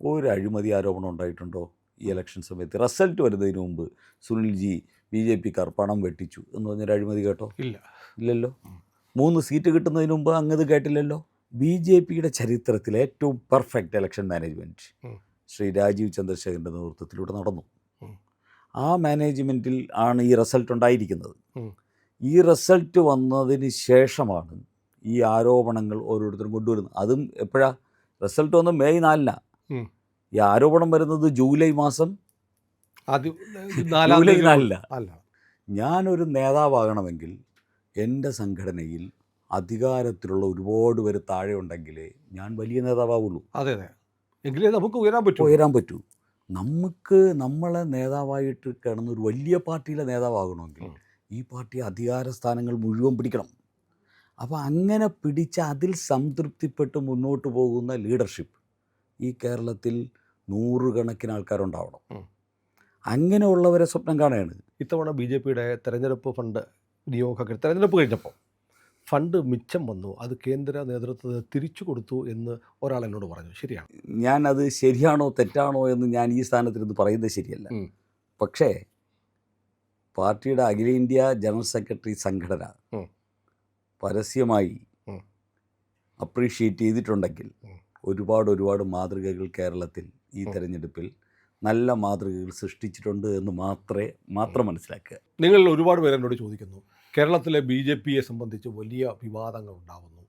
ഒരു അഴിമതി ആരോപണം ഉണ്ടായിട്ടുണ്ടോ ഈ ഇലക്ഷൻ സമയത്ത്? റിസൾട്ട് വരുന്നതിന് മുമ്പ് സുനിൽജി BJPക്കാർ പണം വെട്ടിച്ചു എന്ന് പറഞ്ഞൊരു അഴിമതി കേട്ടോ? ഇല്ല. ഇല്ലല്ലോ. 3 സീറ്റ് കിട്ടുന്നതിന് മുമ്പ് അങ്ങത് കേട്ടില്ലല്ലോ. BJPയുടെ ചരിത്രത്തിലെ ഏറ്റവും perfect election management Shri Rajeev ചന്ദ്രശേഖരൻ്റെ നേതൃത്വത്തിലൂടെ നടന്നു. ആ മാനേജ്മെൻറ്റിൽ ആണ് ഈ റിസൾട്ട് ഉണ്ടായിരിക്കുന്നത്. ഈ റിസൾട്ട് വന്നതിന് ശേഷമാണ് ഈ ആരോപണങ്ങൾ ഓരോരുത്തരും കൊണ്ടുവരുന്നത്. അതും എപ്പോഴാണ് റിസൾട്ട് വന്ന് മെയ് 4-നാണ്. ഈ ആരോപണം വരുന്നത് ജൂലൈ മാസം ജൂലൈ 4-ലാണ്. ഞാനൊരു നേതാവാകണമെങ്കിൽ എൻ്റെ സംഘടനയിൽ അധികാരത്തിലുള്ള ഒരുപാട് പേര് താഴെ ഉണ്ടെങ്കിലേ ഞാൻ വലിയ നേതാവുള്ളൂ. അതെ അതെ, എങ്കിലേ നമുക്ക് ഉയരാൻ പറ്റൂ. നമുക്ക് നമ്മളെ നേതാവായിട്ട് കിടന്ന ഒരു വലിയ പാർട്ടിയിലെ നേതാവാകണമെങ്കിൽ ഈ പാർട്ടി അധികാര സ്ഥാനങ്ങൾ മുഴുവൻ പിടിക്കണം. അപ്പോൾ അങ്ങനെ പിടിച്ച് അതിൽ സംതൃപ്തിപ്പെട്ട് മുന്നോട്ട് പോകുന്ന ലീഡർഷിപ്പ് ഈ കേരളത്തിൽ 100 കണക്കിന് ആൾക്കാരുണ്ടാവണം. അങ്ങനെയുള്ളവരെ സ്വപ്നം കാണുകയാണ്. ഇത്തവണ BJPയുടെ തെരഞ്ഞെടുപ്പ് ഫണ്ട് വിനിയോഗത്തിൽ തെരഞ്ഞെടുപ്പ് കഴിഞ്ഞപ്പോൾ ഫണ്ട് മിച്ചം വന്നു, അത് കേന്ദ്ര നേതൃത്വത്തിന് തിരിച്ചു കൊടുത്തു എന്ന് ഒരാൾ എന്നോട് പറഞ്ഞു. ശരിയാണ്? ഞാനത് ശരിയാണോ തെറ്റാണോ എന്ന് ഞാൻ ഈ സ്ഥാനത്തിരുന്ന് പറയുന്നത് ശരിയല്ല. പക്ഷേ പാർട്ടിയുടെ അഖിലേന്ത്യാ ജനറൽ സെക്രട്ടറി സംഘടന പരസ്യമായി അപ്രീഷിയേറ്റ് ചെയ്തിട്ടുണ്ടെങ്കിൽ ഒരുപാട് മാതൃകകൾ കേരളത്തിൽ ഈ തെരഞ്ഞെടുപ്പിൽ നല്ല മാതൃകകൾ സൃഷ്ടിച്ചിട്ടുണ്ട് എന്ന് മാത്രം മനസ്സിലാക്കുക. നിങ്ങൾ ഒരുപാട് പേര് എന്നോട് ചോദിക്കുന്നു, കേരളത്തിലെ BJPയെ സംബന്ധിച്ച് വലിയ വിവാദങ്ങൾ ഉണ്ടാകുന്നു,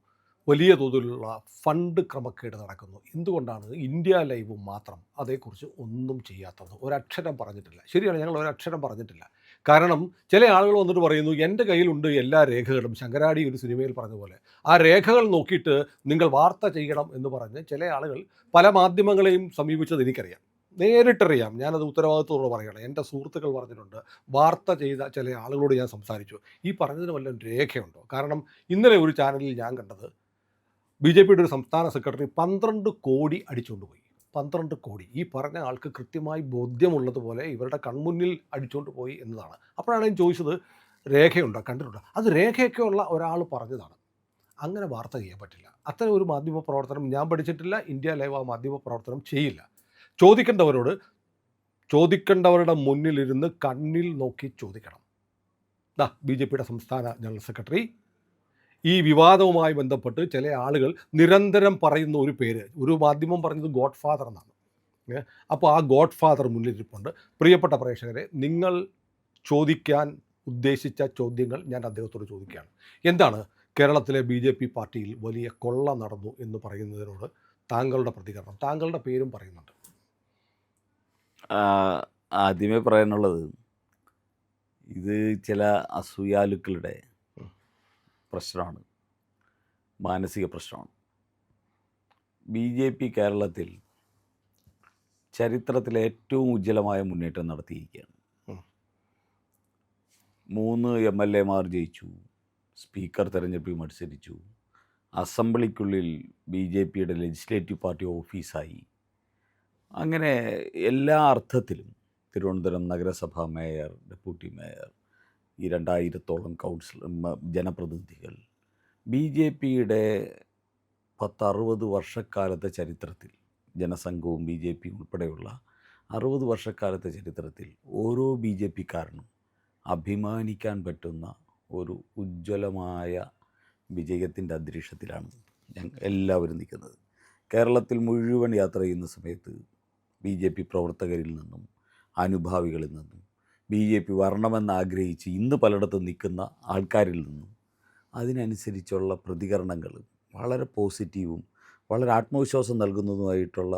വലിയ തോതിലുള്ള ഫണ്ട് ക്രമക്കേട് നടക്കുന്നു, എന്തുകൊണ്ടാണ് ഇന്ത്യ ലൈവ് മാത്രം അതേക്കുറിച്ച് ഒന്നും ചെയ്യാത്തത്? ഒരക്ഷരം പറഞ്ഞിട്ടില്ല. ശരിയാണ്, ഞങ്ങൾ ഒരക്ഷരം പറഞ്ഞിട്ടില്ല. കാരണം ചില ആളുകൾ വന്നിട്ട് പറയുന്നു, എൻ്റെ കയ്യിലുണ്ട് എല്ലാ രേഖകളും. ശങ്കരാടി ഒരു സിനിമയിൽ പറഞ്ഞ പോലെ ആ രേഖകൾ നോക്കിയിട്ട് നിങ്ങൾ വാർത്ത ചെയ്യണം എന്ന് പറഞ്ഞ് ചില ആളുകൾ പല മാധ്യമങ്ങളെയും സമീപിച്ചത് എനിക്കറിയാം, നേരിട്ടറിയാം. ഞാനത് ഉത്തരവാദിത്വത്തോടെ പറയുകയാണ്. എൻ്റെ സുഹൃത്തുക്കൾ പറഞ്ഞിട്ടുണ്ട്, വാർത്ത ചെയ്ത ചില ആളുകളോട് ഞാൻ സംസാരിച്ചു, ഈ പറഞ്ഞതിന് വല്ലതും രേഖയുണ്ടോ? കാരണം ഇന്നലെ ഒരു ചാനലിൽ ഞാൻ കണ്ടത് BJPയുടെ ഒരു സംസ്ഥാന സെക്രട്ടറി 12 കോടി അടിച്ചുകൊണ്ട് പോയി. 12 കോടി. ഈ പറഞ്ഞ ആൾക്ക് കൃത്യമായി ബോധ്യമുള്ളതുപോലെ ഇവരുടെ കൺമുന്നിൽ അടിച്ചുകൊണ്ട് പോയി എന്നതാണ്. അപ്പോഴാണ് ഞാൻ ചോദിച്ചത്, രേഖയുണ്ടോ, കണ്ടിട്ടുണ്ടോ? അത് രേഖയൊക്കെ ഉള്ള ഒരാൾ പറഞ്ഞതാണ്. അങ്ങനെ വാർത്ത ചെയ്യാൻ പറ്റില്ല. അത്തരം ഒരു മാധ്യമ പ്രവർത്തനം ഞാൻ പഠിച്ചിട്ടില്ല. ഇന്ത്യ ലൈവ് ആ മാധ്യമ പ്രവർത്തനം ചെയ്യില്ല. ചോദിക്കേണ്ടവരുടെ മുന്നിലിരുന്ന് കണ്ണിൽ നോക്കി ചോദിക്കണം. BJPയുടെ സംസ്ഥാന ജനറൽ സെക്രട്ടറി ഈ വിവാദവുമായി ബന്ധപ്പെട്ട് ചില ആളുകൾ നിരന്തരം പറയുന്ന ഒരു പേര്, ഒരു മാധ്യമം പറഞ്ഞത് ഗോഡ് ഫാദർ എന്നാണ്. അപ്പോൾ ആ ഗോഡ് ഫാദർ മുന്നിലിരിപ്പുണ്ട്. പ്രിയപ്പെട്ട പ്രേക്ഷകരെ, നിങ്ങൾ ചോദിക്കാൻ ഉദ്ദേശിച്ച ചോദ്യങ്ങൾ ഞാൻ അദ്ദേഹത്തോട് ചോദിക്കുകയാണ്. എന്താണ് കേരളത്തിലെ BJP പാർട്ടിയിൽ വലിയ കൊള്ള നടന്നു എന്ന് പറയുന്നതിനോട് താങ്കളുടെ പ്രതികരണം? താങ്കളുടെ പേരും പറയുന്നുണ്ട്. ആദ്യമേ പറയാനുള്ളത്, ഇത് ചില അസൂയാലുക്കളുടെ പ്രശ്നമാണ്, മാനസിക പ്രശ്നമാണ്. BJP കേരളത്തിൽ ചരിത്രത്തിലെ ഏറ്റവും ഉജ്ജ്വലമായ മുന്നേറ്റം നടത്തിയിരിക്കുകയാണ്. 3 MLA-മാർ ജയിച്ചു, സ്പീക്കർ തെരഞ്ഞെടുപ്പിൽ മത്സരിച്ചു, അസംബ്ലിക്കുള്ളിൽ BJPയുടെ ലെജിസ്ലേറ്റീവ് പാർട്ടി ഓഫീസായി. അങ്ങനെ എല്ലാ അർത്ഥത്തിലും തിരുവനന്തപുരം നഗരസഭാ മേയർ, ഡെപ്യൂട്ടി മേയർ, ഈ 2000-ഓളം ജനപ്രതിനിധികൾ, BJPയുടെ 10-60 വർഷക്കാലത്തെ ചരിത്രത്തിൽ, ജനസംഘവും BJPയും ഉൾപ്പെടെയുള്ള 60 വർഷക്കാലത്തെ ചരിത്രത്തിൽ ഓരോ BJPക്കാരനും അഭിമാനിക്കാൻ പറ്റുന്ന ഒരു ഉജ്ജ്വലമായ വിജയത്തിൻ്റെ അന്തരീക്ഷത്തിലാണ് എല്ലാവരും നിൽക്കുന്നത്. കേരളത്തിൽ മുഴുവൻ യാത്ര ചെയ്യുന്ന സമയത്ത് BJP പ്രവർത്തകരിൽ നിന്നും അനുഭാവികളിൽ നിന്നും BJP വരണമെന്ന് ആഗ്രഹിച്ച് ഇന്ന് പലയിടത്തും നിൽക്കുന്ന ആൾക്കാരിൽ നിന്നും അതിനനുസരിച്ചുള്ള പ്രതികരണങ്ങൾ വളരെ പോസിറ്റീവും വളരെ ആത്മവിശ്വാസം നൽകുന്നതുമായിട്ടുള്ള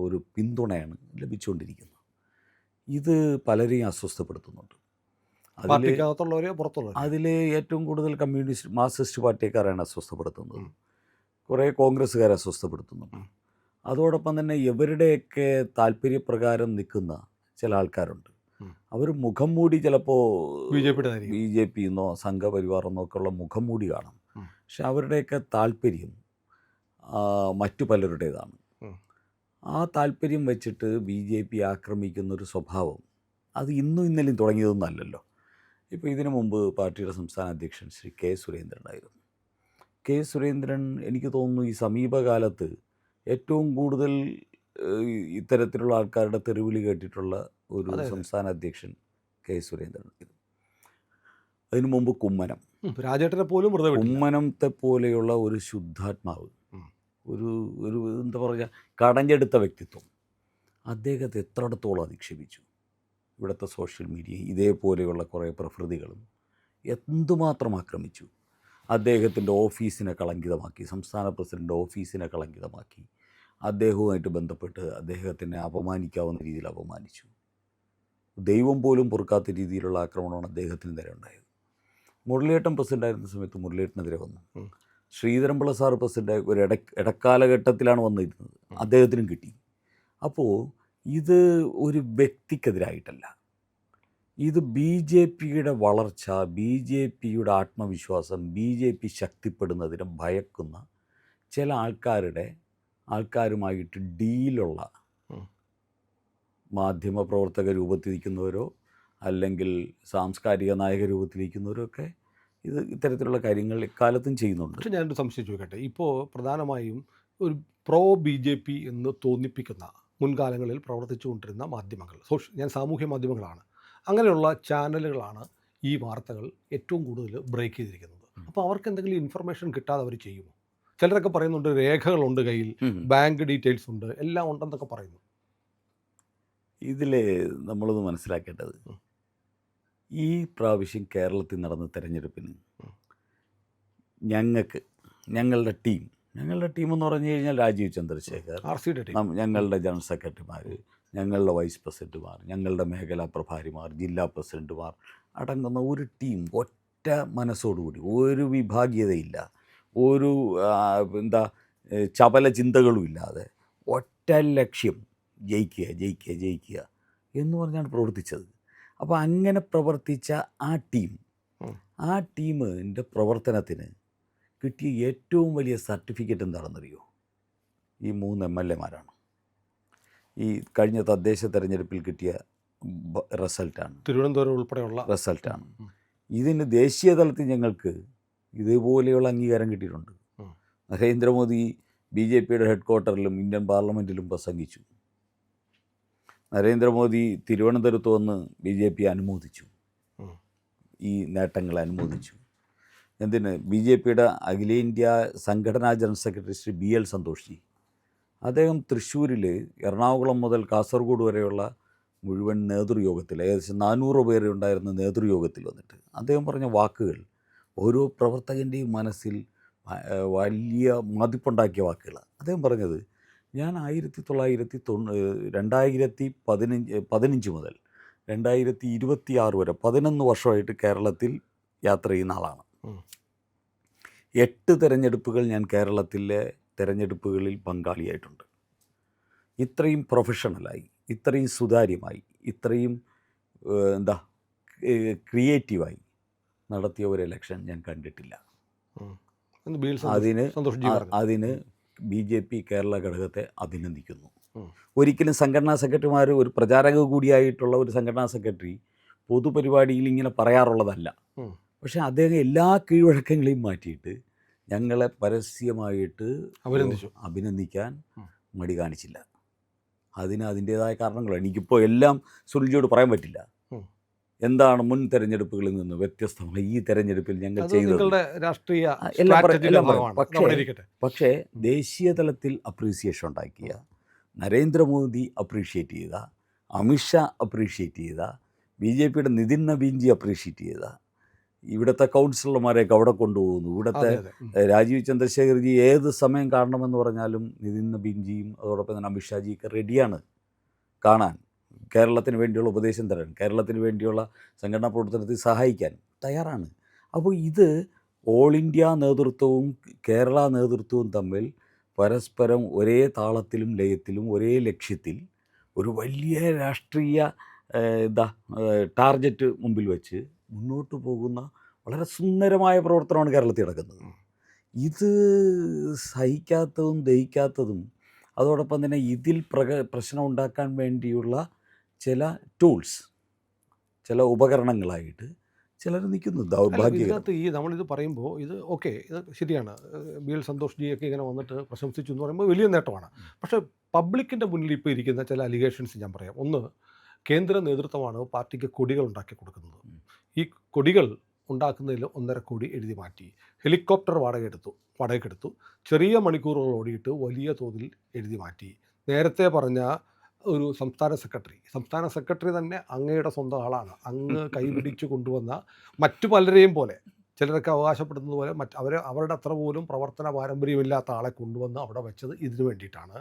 ഒരു പിന്തുണയാണ് ലഭിച്ചുകൊണ്ടിരിക്കുന്നത്. ഇത് പലരെയും അസ്വസ്ഥപ്പെടുത്തുന്നുണ്ട്. അതിൽ ഏറ്റവും കൂടുതൽ കമ്മ്യൂണിസ്റ്റ് മാർക്സിസ്റ്റ് പാർട്ടിക്കാരാണ് അസ്വസ്ഥപ്പെടുത്തുന്നത്. കുറേ കോൺഗ്രസ്സുകാരെ അസ്വസ്ഥപ്പെടുത്തുന്നുണ്ട്. അതോടൊപ്പം തന്നെ ഇവരുടെയൊക്കെ താല്പര്യപ്രകാരം നിൽക്കുന്ന ചില ആൾക്കാരുണ്ട്. അവർ മുഖം മൂടി ചിലപ്പോൾ BJP-ന്നോ സംഘപരിവാറെന്നോ ഒക്കെ ഉള്ള മുഖം മൂടി കാണാം. പക്ഷെ അവരുടെയൊക്കെ താല്പര്യം മറ്റു പലരുടേതാണ്. ആ താല്പര്യം വെച്ചിട്ട് BJP ആക്രമിക്കുന്നൊരു സ്വഭാവം അത് ഇന്നും ഇന്നലെയും തുടങ്ങിയതൊന്നുമല്ലല്ലോ. ഇപ്പോൾ ഇതിനു മുമ്പ് പാർട്ടിയുടെ സംസ്ഥാന അധ്യക്ഷൻ ശ്രീ K. സുരേന്ദ്രനായിരുന്നു. K. സുരേന്ദ്രൻ എനിക്ക് തോന്നുന്നു ഈ സമീപകാലത്ത് ഏറ്റവും കൂടുതൽ ഇത്തരത്തിലുള്ള ആൾക്കാരുടെ തെറിവിളി കേട്ടിട്ടുള്ള ഒരു അതെ, അതെ. സംസ്ഥാന അധ്യക്ഷൻ കെ സുരേന്ദ്രൻ. അതിനു മുമ്പ് കുമ്മനം, രാജേട്ടനെ പോലും വെറുതെ വിട്ടില്ല. കുമ്മനത്തെ പോലെയുള്ള ഒരു ശുദ്ധാത്മാവ്, ഉം. ഒരു ഒരു എന്താ പറയുക, കടഞ്ഞെടുത്ത വ്യക്തിത്വം, അദ്ദേഹത്തെ എത്രയിടത്തോളം അധിക്ഷേപിച്ചു. ഇവിടുത്തെ സോഷ്യൽ മീഡിയ ഇതേപോലെയുള്ള കുറേ പ്രകൃതികളും എന്തുമാത്രം ആക്രമിച്ചു. അദ്ദേഹത്തിൻ്റെ ഓഫീസിനെ കളങ്കിതമാക്കി, സംസ്ഥാന പ്രസിഡൻ്റ് ഓഫീസിനെ കളങ്കിതമാക്കി, അദ്ദേഹവുമായിട്ട് ബന്ധപ്പെട്ട് അദ്ദേഹത്തിനെ അപമാനിക്കാവുന്ന രീതിയിൽ അപമാനിച്ചു. ദൈവം പോലും പൊറുക്കാത്ത രീതിയിലുള്ള ആക്രമണമാണ് അദ്ദേഹത്തിന് നേരെ ഉണ്ടായത്. മുരളിയേട്ടൻ പ്രസിഡൻ്റായിരുന്ന സമയത്ത് മുരളിയേട്ടനെതിരെ വന്നു. ശ്രീധരൻപിള്ള സാർ പ്രസിഡൻ്റ് ഒരു ഇടക്കാലഘട്ടത്തിലാണ് വന്നിരുന്നത്, അദ്ദേഹത്തിനും കിട്ടി. അപ്പോൾ ഇത് ഒരു വ്യക്തിക്കെതിരായിട്ടല്ല, ഇത് ബി ജെ പിയുടെ വളർച്ച, ബി ജെ പിയുടെ ആത്മവിശ്വാസം, ബി ജെ പി ശക്തിപ്പെടുന്നതിനെ ഭയക്കുന്ന ചില ആൾക്കാരുമായിട്ട് ഡീലുള്ള മാധ്യമപ്രവർത്തക രൂപത്തിലിരിക്കുന്നവരോ അല്ലെങ്കിൽ സാംസ്കാരിക നായക രൂപത്തിലിരിക്കുന്നവരോ ഒക്കെ ഇത് ഇത്തരത്തിലുള്ള കാര്യങ്ങൾ എക്കാലത്തും ചെയ്യുന്നുണ്ട്. പക്ഷേ ഞാനൊരു സംശയം ചോദിക്കട്ടെ, ഇപ്പോൾ പ്രധാനമായും ഒരു പ്രോ ബി ജെ പി എന്ന് തോന്നിപ്പിക്കുന്ന മുൻകാലങ്ങളിൽ പ്രവർത്തിച്ചുകൊണ്ടിരുന്ന മാധ്യമങ്ങൾ, ഞാൻ സാമൂഹ്യ മാധ്യമങ്ങളാണ്, അങ്ങനെയുള്ള ചാനലുകളാണ് ഈ വാർത്തകൾ ഏറ്റവും കൂടുതൽ ബ്രേക്ക് ചെയ്തിരിക്കുന്നത്. അപ്പോൾ അവർക്ക് എന്തെങ്കിലും ഇൻഫർമേഷൻ കിട്ടാതെ അവർ ചെയ്യുമോ? ചിലരൊക്കെ പറയുന്നുണ്ട് രേഖകളുണ്ട് കയ്യിൽ, ബാങ്ക് ഡീറ്റെയിൽസ് ഉണ്ട്, എല്ലാം ഉണ്ടെന്നൊക്കെ പറയുന്നു. ഇതിൽ നമ്മളൊന്ന് മനസ്സിലാക്കേണ്ടത്, ഈ പ്രാവശ്യം കേരളത്തിൽ നടന്ന തെരഞ്ഞെടുപ്പിന് ഞങ്ങളുടെ ടീം എന്ന് പറഞ്ഞു കഴിഞ്ഞാൽ രാജീവ് ചന്ദ്രശേഖർ, RCയുടെ ടീം, ഞങ്ങളുടെ ജനറൽ സെക്രട്ടറിമാർ, ഞങ്ങളുടെ വൈസ് പ്രസിഡന്റുമാർ, ഞങ്ങളുടെ മേഖലാ പ്രഭാരിമാർ, ജില്ലാ പ്രസിഡന്റുമാർ അടങ്ങുന്ന ഒരു ടീം ഒറ്റ മനസ്സോടുകൂടി, ഒരു വിഭാഗീയതയില്ല, ഒരു ചപല ചിന്തകളും ഇല്ലാതെ ഒറ്റ ലക്ഷ്യം, ജയിക്കുക എന്ന് പറഞ്ഞാണ് പ്രവർത്തിച്ചത്. അപ്പോൾ അങ്ങനെ പ്രവർത്തിച്ച ആ ടീമിൻ്റെ പ്രവർത്തനത്തിന് കിട്ടിയ ഏറ്റവും വലിയ സർട്ടിഫിക്കറ്റ് എന്താണെന്നറിയോ? ഈ 3 MLA-മാരാണ്. ഈ കഴിഞ്ഞ തദ്ദേശ തെരഞ്ഞെടുപ്പിൽ കിട്ടിയ റിസൾട്ടാണ്, തിരുവനന്തപുരം ഉൾപ്പെടെയുള്ള റിസൾട്ടാണ്. ഇതിന് ദേശീയ തലത്തിൽ ഞങ്ങൾക്ക് ഇതുപോലെയുള്ള അംഗീകാരം കിട്ടിയിട്ടുണ്ട്. നരേന്ദ്രമോദി BJPയുടെ ഹെഡ് ക്വാർട്ടറിലും ഇന്ത്യൻ പാർലമെൻറ്റിലും പ്രസംഗിച്ചു. നരേന്ദ്രമോദി തിരുവനന്തപുരത്ത് വന്ന് BJP അനുമോദിച്ചു, ഈ നേട്ടങ്ങളെ അനുമോദിച്ചു. എന്തിന്? BJPയുടെ അഖിലേന്ത്യാ സംഘടനാ general secretary Shri BL Santhosh, അദ്ദേഹം തൃശ്ശൂരിൽ എറണാകുളം മുതൽ കാസർഗോഡ് വരെയുള്ള മുഴുവൻ നേതൃയോഗത്തിൽ, ഏകദേശം 400 പേര് ഉണ്ടായിരുന്ന നേതൃയോഗത്തിൽ വന്നിട്ട് അദ്ദേഹം പറഞ്ഞ വാക്കുകൾ ഓരോ പ്രവർത്തകൻ്റെയും മനസ്സിൽ വലിയ മതിപ്പുണ്ടാക്കിയ വാക്കുകളാണ്. അദ്ദേഹം പറഞ്ഞത്, ഞാൻ 2015 മുതൽ 2026 വരെ 11 വർഷമായിട്ട് കേരളത്തിൽ യാത്ര ചെയ്യുന്ന ആളാണ്. 8 തെരഞ്ഞെടുപ്പുകൾ ഞാൻ കേരളത്തിലെ തെരഞ്ഞെടുപ്പുകളിൽ പങ്കാളിയായിട്ടുണ്ട്. ഇത്രയും പ്രൊഫഷണലായി, ഇത്രയും സുതാര്യമായി, ഇത്രയും ക്രിയേറ്റീവായി നടത്തിയ ഒരു ഇലക്ഷൻ ഞാൻ കണ്ടിട്ടില്ല. അതിന് BJP കേരള ഘടകത്തെ അഭിനന്ദിക്കുന്നു. ഒരിക്കലും സംഘടനാ സെക്രട്ടറിമാർ, ഒരു പ്രചാരക കൂടിയായിട്ടുള്ള ഒരു സംഘടനാ സെക്രട്ടറി പൊതുപരിപാടിയിൽ ഇങ്ങനെ പറയാറുള്ളതല്ല. പക്ഷേ അദ്ദേഹം എല്ലാ കീഴ്വഴക്കങ്ങളെയും മാറ്റിയിട്ട് ഞങ്ങളെ പരസ്യമായിട്ട് അഭിനന്ദിക്കാൻ മടി കാണിച്ചില്ല. അതിൻ്റേതായ കാരണങ്ങളാണ്. എനിക്കിപ്പോൾ എല്ലാം സുനിൽജിയോട് പറയാൻ പറ്റില്ല. എന്താണ് മുൻ തെരഞ്ഞെടുപ്പുകളിൽ നിന്ന് വ്യത്യസ്തമായി ഈ തെരഞ്ഞെടുപ്പിൽ ഞങ്ങൾ ചെയ്തത് പക്ഷേ ദേശീയ തലത്തിൽ അപ്രീസിയേഷൻ ഉണ്ടാക്കിയ, നരേന്ദ്രമോദി അപ്രീഷിയേറ്റ് ചെയ്ത, അമിത്ഷാ അപ്രീഷിയേറ്റ് ചെയ്ത, BJPയുടെ നിതിൻ നബീൻജി അപ്രീഷിയേറ്റ് ചെയ്ത, ഇവിടുത്തെ കൗൺസിലർമാരെയൊക്കെ അവിടെ കൊണ്ടുപോകുന്നു. ഇവിടുത്തെ രാജീവ് ചന്ദ്രശേഖർജി ഏത് സമയം കാണണമെന്ന് പറഞ്ഞാലും നിതിൻ നബീൻജിയും അതോടൊപ്പം തന്നെ അമിത്ഷാജിയൊക്കെ റെഡിയാണ് കാണാൻ, കേരളത്തിന് വേണ്ടിയുള്ള ഉപദേശം തരാൻ, കേരളത്തിന് വേണ്ടിയുള്ള സംഘടനാ പ്രവർത്തനത്തിൽ സഹായിക്കാൻ തയ്യാറാണ്. അപ്പോൾ ഇത് ഓൾ ഇന്ത്യ നേതൃത്വവും കേരള നേതൃത്വവും തമ്മിൽ പരസ്പരം ഒരേ താളത്തിലും ലയത്തിലും ഒരേ ലക്ഷ്യത്തിൽ ഒരു വലിയ രാഷ്ട്രീയ ടാർഗറ്റ് മുമ്പിൽ വെച്ച് മുന്നോട്ട് പോകുന്ന വളരെ സുന്ദരമായ പ്രവർത്തനമാണ് കേരളത്തിൽ നടക്കുന്നത്. ഇത് സഹിക്കാത്തതും ദഹിക്കാത്തതും അതോടൊപ്പം തന്നെ ഇതിൽ പ്രശ്നം ഉണ്ടാക്കാൻ വേണ്ടിയുള്ള ചില ടൂൾസ്, ചില ഉപകരണങ്ങളായിട്ട് ചിലർ നിൽക്കുന്നു. ദൗർഭാഗ്യത്തിനകത്ത് നമ്മളിത് പറയുമ്പോൾ ഇത് ഓക്കെ, ഇത് ശരിയാണ്, BL സന്തോഷ് ജിയൊക്കെ ഇങ്ങനെ വന്നിട്ട് പ്രശംസിച്ചു എന്ന് പറയുമ്പോൾ വലിയ നേട്ടമാണ്. പക്ഷേ പബ്ലിക്കിൻ്റെ മുന്നിൽ ഇപ്പോൾ ഇരിക്കുന്ന ചില അലിഗേഷൻസ് ഞാൻ പറയാം. ഒന്ന്, കേന്ദ്ര നേതൃത്വമാണ് പാർട്ടിക്ക് കൊടികൾ ഉണ്ടാക്കി കൊടുക്കുന്നത്. ഈ കൊടികൾ ഉണ്ടാക്കുന്നതിൽ 1.5 കോടി എഴുതി മാറ്റി. ഹെലികോപ്റ്റർ വാടകയ്ക്കെടുത്തു. ചെറിയ മണിക്കൂറുകൾ ഓടിയിട്ട് വലിയ തോതിൽ എഴുതി മാറ്റി. നേരത്തെ പറഞ്ഞ ഒരു സംസ്ഥാന സെക്രട്ടറി തന്നെ അങ്ങയുടെ സ്വന്തം ആളാണ്. അങ്ങ് കൈപിടിച്ച് കൊണ്ടുവന്ന മറ്റു പലരെയും പോലെ, ചിലരൊക്കെ അവകാശപ്പെടുന്നത് പോലെ അവരുടെ അത്ര പോലും പ്രവർത്തന പാരമ്പര്യമില്ലാത്ത ആളെ കൊണ്ടുവന്ന് അവിടെ വെച്ചത് ഇതിനു വേണ്ടിയിട്ടാണ്.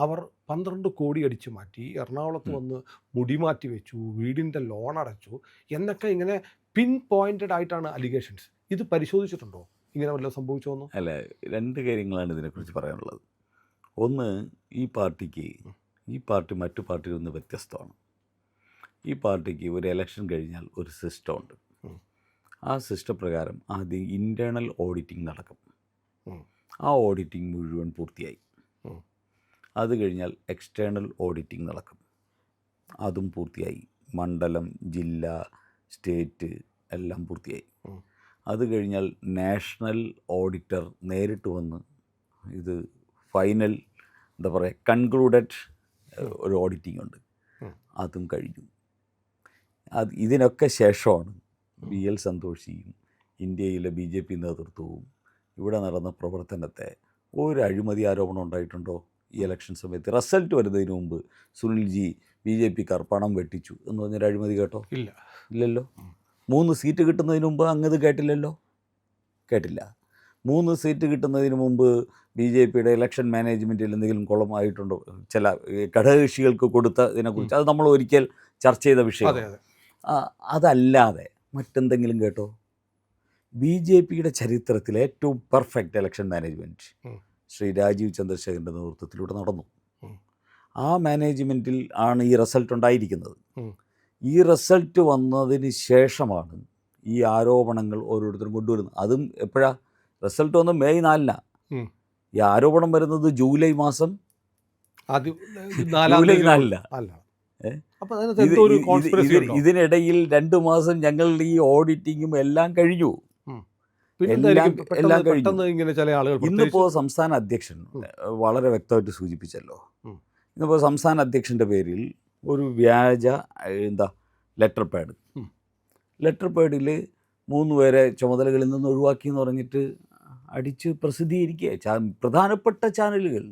അവർ 12 കോടി അടിച്ചു മാറ്റി. എറണാകുളത്ത് വന്ന് മുടി മാറ്റി വെച്ചു, വീടിൻ്റെ ലോൺ അടച്ചു എന്നൊക്കെ ഇങ്ങനെ പിൻ പോയിന്റഡ് ആയിട്ടാണ് അലിഗേഷൻസ്. ഇത് പരിശോധിച്ചിട്ടുണ്ടോ? ഇങ്ങനെ വല്ലതും സംഭവിച്ചോന്നോ? അല്ല, 2 കാര്യങ്ങളാണ് ഇതിനെക്കുറിച്ച് പറയാനുള്ളത്. ഒന്ന്, ഈ പാർട്ടി മറ്റു പാർട്ടിയിൽ നിന്ന് വ്യത്യസ്തമാണ്. ഈ പാർട്ടിക്ക് ഒരു ഇലക്ഷൻ കഴിഞ്ഞാൽ ഒരു സിസ്റ്റം ഉണ്ട്. ആ സിസ്റ്റം പ്രകാരം ആദ്യം ഇൻറ്റേർണൽ ഓഡിറ്റിംഗ് നടക്കും. ആ ഓഡിറ്റിംഗ് മുഴുവൻ പൂർത്തിയായി. അത് കഴിഞ്ഞാൽ എക്സ്റ്റേണൽ ഓഡിറ്റിംഗ് നടക്കും. അതും പൂർത്തിയായി. മണ്ഡലം, ജില്ല, സ്റ്റേറ്റ് എല്ലാം പൂർത്തിയായി. അത് കഴിഞ്ഞാൽ നാഷണൽ ഓഡിറ്റർ നേരിട്ട് വന്ന് ഇത് ഫൈനൽ കൺക്ലൂഡഡ് ഒരു ഓഡിറ്റിംഗ് ഉണ്ട്. അതും കഴിഞ്ഞു. ഇതിനൊക്കെ ശേഷമാണ് BL സന്തോഷിയും ഇന്ത്യയിലെ BJP നേതൃത്വവും ഇവിടെ നടന്ന പ്രവർത്തനത്തെ ഒരു അഴിമതി ആരോപണം ഉണ്ടായിട്ടുണ്ടോ ഈ ഇലക്ഷൻ സമയത്ത്? റിസൾട്ട് വരുന്നതിന് മുമ്പ് സുനിൽജി BJPക്കാർ പണം വെട്ടിച്ചു എന്ന് പറഞ്ഞൊരു അഴിമതി കേട്ടോ? ഇല്ലല്ലോ. 3 സീറ്റ് കിട്ടുന്നതിന് മുമ്പ് അങ്ങത് കേട്ടില്ല. 3 സീറ്റ് കിട്ടുന്നതിന് മുമ്പ് BJPയുടെ ഇലക്ഷൻ മാനേജ്മെൻറ്റിൽ എന്തെങ്കിലും കുളമായിട്ടുണ്ടോ? ചില ഘടകകക്ഷികൾക്ക് കൊടുത്തതിനെക്കുറിച്ച് അത് നമ്മൾ ഒരിക്കൽ ചർച്ച ചെയ്ത വിഷയം. അതല്ലാതെ മറ്റെന്തെങ്കിലും കേട്ടോ? BJPയുടെ ചരിത്രത്തിലെ ഏറ്റവും perfect election management Shri Rajeev ചന്ദ്രശേഖരൻ്റെ നേതൃത്വത്തിലൂടെ നടന്നു. ആ മാനേജ്മെൻറ്റിൽ ആണ് ഈ റിസൾട്ട് ഉണ്ടായിരിക്കുന്നത്. ഈ റിസൾട്ട് വന്നതിന് ശേഷമാണ് ഈ ആരോപണങ്ങൾ ഓരോരുത്തരും കൊണ്ടുവരുന്നത്. അതും എപ്പോഴാണ് റിസൾട്ട് വന്നത്? മെയ് 4. ഈ ആരോപണം വരുന്നത് ജൂലൈ മാസം 4. ഇതിനിടയിൽ 2 മാസം ഞങ്ങൾ ഈ ഓഡിറ്റിങ്ങും എല്ലാം കഴിഞ്ഞു. ഇന്നിപ്പോൾ സംസ്ഥാന അധ്യക്ഷൻ വളരെ വ്യക്തമായിട്ട് സൂചിപ്പിച്ചല്ലോ. ഇന്നിപ്പോൾ സംസ്ഥാന അധ്യക്ഷൻ്റെ പേരിൽ ഒരു വ്യാജ ലെറ്റർ പാഡിൽ 3 പേരെ ചുമതലകളിൽ നിന്ന് ഒഴിവാക്കി എന്ന് പറഞ്ഞിട്ട് അടിച്ച് പ്രസിദ്ധീകരിക്കുക. പ്രധാനപ്പെട്ട ചാനലുകൾ,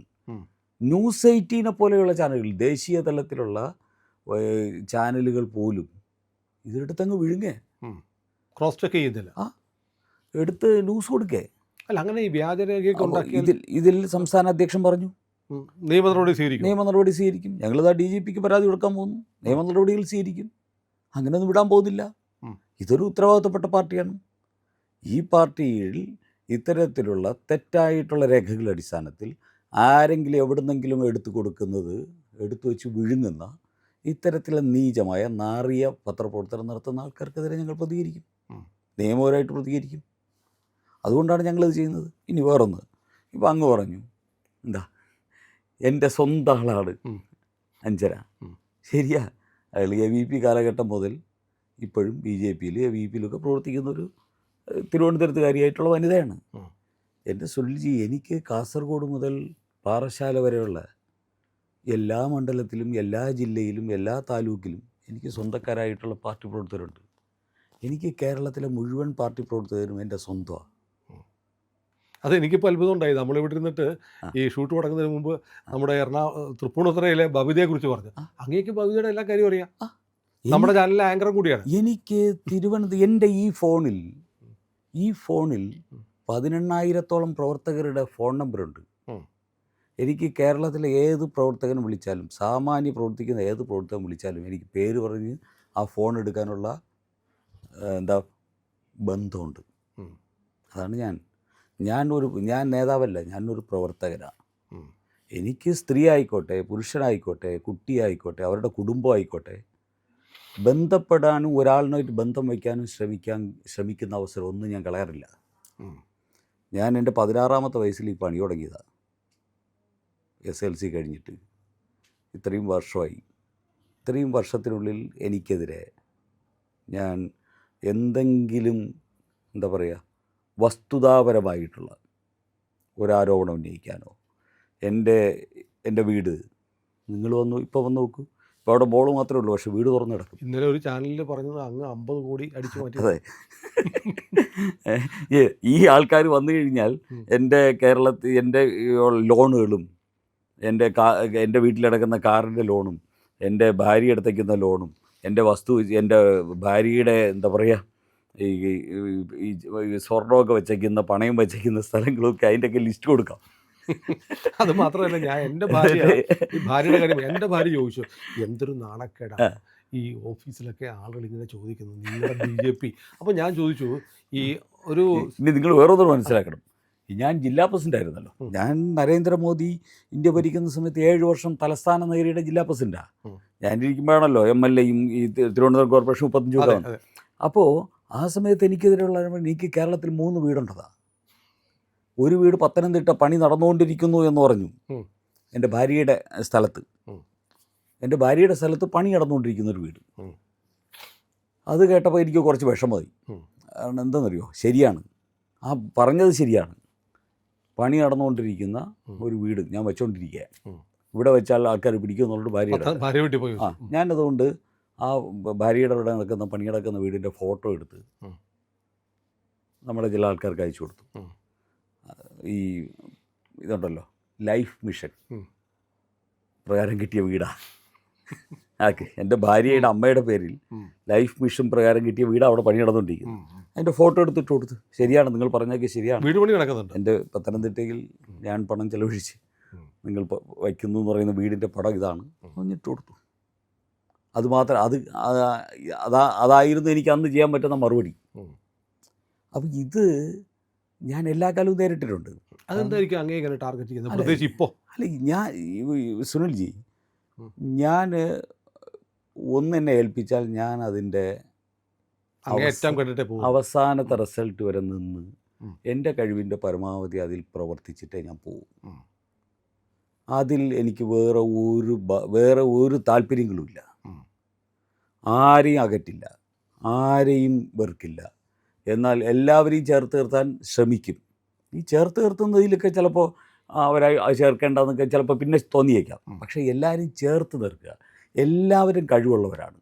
ന്യൂസ് 18 പോലെയുള്ള ചാനലുകൾ, ദേശീയ തലത്തിലുള്ള ചാനലുകൾ പോലും ഇതെടുത്തങ്ങ് വിഴുങ്ങേ, ക്രോസ് ചെക്ക് ചെയ്യുന്നില്ല, എടുത്ത് ന്യൂസ് കൊടുക്കേ. അല്ല, അങ്ങനെ ഈ വ്യാജരേഖ ഇതിൽ സംസ്ഥാന അധ്യക്ഷൻ പറഞ്ഞു നിയമ നടപടി സ്വീകരിക്കും. ഞങ്ങളിതാ DGPക്ക് പരാതി കൊടുക്കാൻ പോകുന്നു, നിയമ നടപടികൾ സ്വീകരിക്കും. അങ്ങനെയൊന്നും വിടാൻ പോകുന്നില്ല. ഇതൊരു ഉത്തരവാദിത്തപ്പെട്ട പാർട്ടിയാണ്. ഈ പാർട്ടിയിൽ ഇത്തരത്തിലുള്ള തെറ്റായിട്ടുള്ള രേഖകളുടെ അടിസ്ഥാനത്തിൽ ആരെങ്കിലും എവിടുന്നെങ്കിലും എടുത്തു കൊടുക്കുന്നത് എടുത്തു വെച്ച് വിഴുങ്ങുന്ന ഇത്തരത്തിലുള്ള നീചമായ നാറിയ പത്രപ്രവർത്തനം നടത്തുന്ന ആൾക്കാർക്കെതിരെ ഞങ്ങൾ പ്രതികരിക്കും, നിയമപരമായിട്ട് പ്രതികരിക്കും. അതുകൊണ്ടാണ് ഞങ്ങളിത് ചെയ്യുന്നത്. ഇനി വേറൊന്ന്, ഇപ്പം അങ്ങ് പറഞ്ഞു എൻ്റെ സ്വന്തം ആളാണ് അഞ്ചര. ശരിയാ, അയാൾ AVP കാലഘട്ടം മുതൽ ഇപ്പോഴും BJPയിൽ AVPയിലൊക്കെ പ്രവർത്തിക്കുന്നൊരു തിരുവനന്തപുരത്തുകാരിയായിട്ടുള്ള വനിതയാണ്. എൻ്റെ സുനിൽജി, എനിക്ക് കാസർഗോഡ് മുതൽ പാറശാല വരെയുള്ള എല്ലാ മണ്ഡലത്തിലും, എല്ലാ ജില്ലയിലും, എല്ലാ താലൂക്കിലും എനിക്ക് സ്വന്തക്കാരായിട്ടുള്ള പാർട്ടി പ്രവർത്തകരുണ്ട്. എനിക്ക് കേരളത്തിലെ മുഴുവൻ പാർട്ടി പ്രവർത്തകരും എൻ്റെ സ്വന്തമാണ്. അതെനിക്കിപ്പോൾ അത്ഭുതം ഉണ്ടായി. നമ്മളിവിടെ ഇരുന്നിട്ട് ഈ ഷൂട്ട് തുടങ്ങുന്നതിന് മുമ്പ് നമ്മുടെ തൃപ്പൂണിത്തുറയിലെ ബബിതയെക്കുറിച്ച് പറഞ്ഞു. അങ്ങേക്ക് ബബിതയുടെ എല്ലാ കാര്യവും അറിയാം. നമ്മുടെ ചാനലിലെ ആങ്കറും കൂടിയാണ്. എനിക്ക് എൻ്റെ ഈ ഫോണിൽ 18,000-ഓളം പ്രവർത്തകരുടെ ഫോൺ നമ്പറുണ്ട്. എനിക്ക് കേരളത്തിലെ ഏത് പ്രവർത്തകനും വിളിച്ചാലും, സാമാന്യ പ്രവർത്തിക്കുന്ന ഏത് പ്രവർത്തകൻ വിളിച്ചാലും എനിക്ക് പേര് പറഞ്ഞ് ആ ഫോൺ എടുക്കാനുള്ള ബന്ധമുണ്ട്. അതാണ് ഞാൻ നേതാവല്ല, ഞാനൊരു പ്രവർത്തകനാണ്. എനിക്ക് സ്ത്രീ ആയിക്കോട്ടെ, പുരുഷനായിക്കോട്ടെ, കുട്ടിയായിക്കോട്ടെ, അവരുടെ കുടുംബമായിക്കോട്ടെ, ബന്ധപ്പെടാനും ഒരാളിനായിട്ട് ബന്ധം വയ്ക്കാനും ശ്രമിക്കുന്ന അവസരം ഒന്നും ഞാൻ കളയാറില്ല. ഞാൻ എൻ്റെ 16ാമത്തെ വയസ്സിൽ ഈ പണി തുടങ്ങിയതാണ്. SLC കഴിഞ്ഞിട്ട് ഇത്രയും വർഷമായി. ഇത്രയും വർഷത്തിനുള്ളിൽ എനിക്കെതിരെ ഞാൻ എന്തെങ്കിലും വസ്തുതാപരമായിട്ടുള്ള ഒരാരോപണം ഉന്നയിക്കാനോ, എൻ്റെ വീട് നിങ്ങൾ ഇപ്പോൾ വന്ന് നോക്കൂ. ഇപ്പോൾ അവിടെ ബോൾ മാത്രമേ ഉള്ളൂ, പക്ഷേ വീട് തുറന്ന് കിടക്കും. ഇന്നലെ ഒരു ചാനലിൽ പറഞ്ഞത് അങ്ങ് 50 കോടി അടിച്ചു മാറ്റി. അതെ. ഈ ആൾക്കാർ വന്നു കഴിഞ്ഞാൽ എൻ്റെ കേരളത്തിൽ എൻ്റെ ലോണുകളും എൻ്റെ വീട്ടിലടക്കുന്ന കാറിൻ്റെ ലോണും എൻ്റെ ഭാര്യ എടുത്തേക്കുന്ന ലോണും എൻ്റെ എൻ്റെ ഭാര്യയുടെ എന്താ പറയുക ഈ സ്വർണ്ണമൊക്കെ വെച്ചേക്കുന്ന പണയം വെച്ചേക്കുന്ന സ്ഥലങ്ങളൊക്കെ അതിൻ്റെയൊക്കെ ലിസ്റ്റ് കൊടുക്കാം. അത് മാത്രമല്ല, ഞാൻ എൻ്റെ ഭാര്യയുടെ കാര്യം എൻ്റെ ഭാര്യ ചോദിച്ചു, എന്തൊരു നാണക്കേടാണ് ഈ ഓഫീസിലൊക്കെ ആളുകൾ ഇങ്ങനെ ചോദിക്കുന്നു, നിങ്ങളുടെ BJP. അപ്പോൾ ഞാൻ ചോദിച്ചു, ഈ ഒരു ഇനി നിങ്ങൾ വേറൊന്നും മനസ്സിലാക്കണം, ഞാൻ ജില്ലാ പ്രസിഡന്റ് ആയിരുന്നല്ലോ. ഞാൻ നരേന്ദ്രമോദി ഇന്ത്യ ഭരിക്കുന്ന സമയത്ത് 7 വർഷം തലസ്ഥാന നഗരിയുടെ ജില്ലാ പ്രസിഡന്റാണ്. ഞാനിരിക്കുമ്പോഴാണല്ലോ MLA-യും ഈ തിരുവനന്തപുരം കോർപ്പറേഷൻ 35 രൂപ. അപ്പോൾ ആ സമയത്ത് എനിക്കെതിരെയുള്ള എനിക്ക് കേരളത്തിൽ 3 വീടുണ്ടതാ. ഒരു വീട് പത്തനംതിട്ട പണി നടന്നുകൊണ്ടിരിക്കുന്നു എന്ന് പറഞ്ഞു, എൻ്റെ ഭാര്യയുടെ സ്ഥലത്ത്. എൻ്റെ ഭാര്യയുടെ സ്ഥലത്ത് പണി നടന്നുകൊണ്ടിരിക്കുന്ന ഒരു വീട്. അത് കേട്ടപ്പോൾ എനിക്ക് കുറച്ച് വിഷമമായി. കാരണം എന്താണെന്നറിയോ, ശരിയാണ്, ആ പറഞ്ഞത് ശരിയാണ്. പണി നടന്നുകൊണ്ടിരിക്കുന്ന ഒരു വീട് ഞാൻ വെച്ചുകൊണ്ടിരിക്കുക, ഇവിടെ വെച്ചാൽ ആൾക്കാർ പിടിക്കുമെന്നുള്ളത് ഭാര്യ വീട്ടിൽ പോയി. ഞാനതുകൊണ്ട് ആ ഭാര്യയുടെ അവിടെ നടക്കുന്ന പണി നടക്കുന്ന വീടിൻ്റെ ഫോട്ടോ എടുത്ത് നമ്മുടെ ചില ആൾക്കാർക്ക് അയച്ചു കൊടുത്തു. ഈ ഇതുണ്ടല്ലോ, ലൈഫ് മിഷൻ പ്രകാരം കിട്ടിയ വീടാണ്. ആക്കെ എൻ്റെ ഭാര്യയുടെ അമ്മയുടെ പേരിൽ ലൈഫ് മിഷൻ പ്രകാരം കിട്ടിയ വീട് അവിടെ പണി നടന്നുകൊണ്ടിരിക്കുന്നു. അതിൻ്റെ ഫോട്ടോ എടുത്തിട്ട് കൊടുത്ത്, ശരിയാണ് നിങ്ങൾ പറഞ്ഞൊക്കെ ശരിയാണ്, വീട് പണി നടക്കുന്നുണ്ട്. എൻ്റെ പത്തനംതിട്ടയിൽ ഞാൻ പണം ചെലവഴിച്ച് നിങ്ങൾ വയ്ക്കുന്നു എന്ന് പറയുന്ന വീടിൻ്റെ പടം ഇതാണ് എന്നിട്ട് കൊടുത്തു. അതുമാത്രം അതായിരുന്നു എനിക്ക് അന്ന് ചെയ്യാൻ പറ്റുന്ന മറുപടി. അപ്പം ഇത് ഞാൻ എല്ലാ കാലവും നേരിട്ടിട്ടുണ്ട്. അതെന്തായിരിക്കും അങ്ങേ ഇങ്ങനെ ടാർഗറ്റ് ചെയ്യുന്നത്, പ്രത്യേകിച്ച് ഇപ്പോൾ? അല്ല, ഞാൻ സുനിൽജി, ഞാൻ ഒന്നെന്നെ ഏൽപ്പിച്ചാൽ ഞാൻ അതിൻ്റെ അവസാനത്തെ റിസൾട്ട് വരെ നിന്ന് എൻ്റെ കഴിവിൻ്റെ പരമാവധി അതിൽ പ്രവർത്തിച്ചിട്ടേ ഞാൻ പോകും. അതിൽ എനിക്ക് വേറെ ഒരു താല്പര്യങ്ങളുമില്ല. ആരെയും അകറ്റില്ല, ആരെയും വെറുക്കില്ല. എന്നാൽ എല്ലാവരെയും ചേർത്ത് നിർത്താൻ ശ്രമിക്കും. ഈ ചേർത്ത് നിർത്തുന്നതിലൊക്കെ ചിലപ്പോൾ അവരെ ചേർക്കേണ്ടതെന്നൊക്കെ ചിലപ്പോൾ പിന്നെ തോന്നിയേക്കാം. പക്ഷേ എല്ലാവരും ചേർത്ത് നിർത്തുക. എല്ലാവരും കഴിവുള്ളവരാണ്,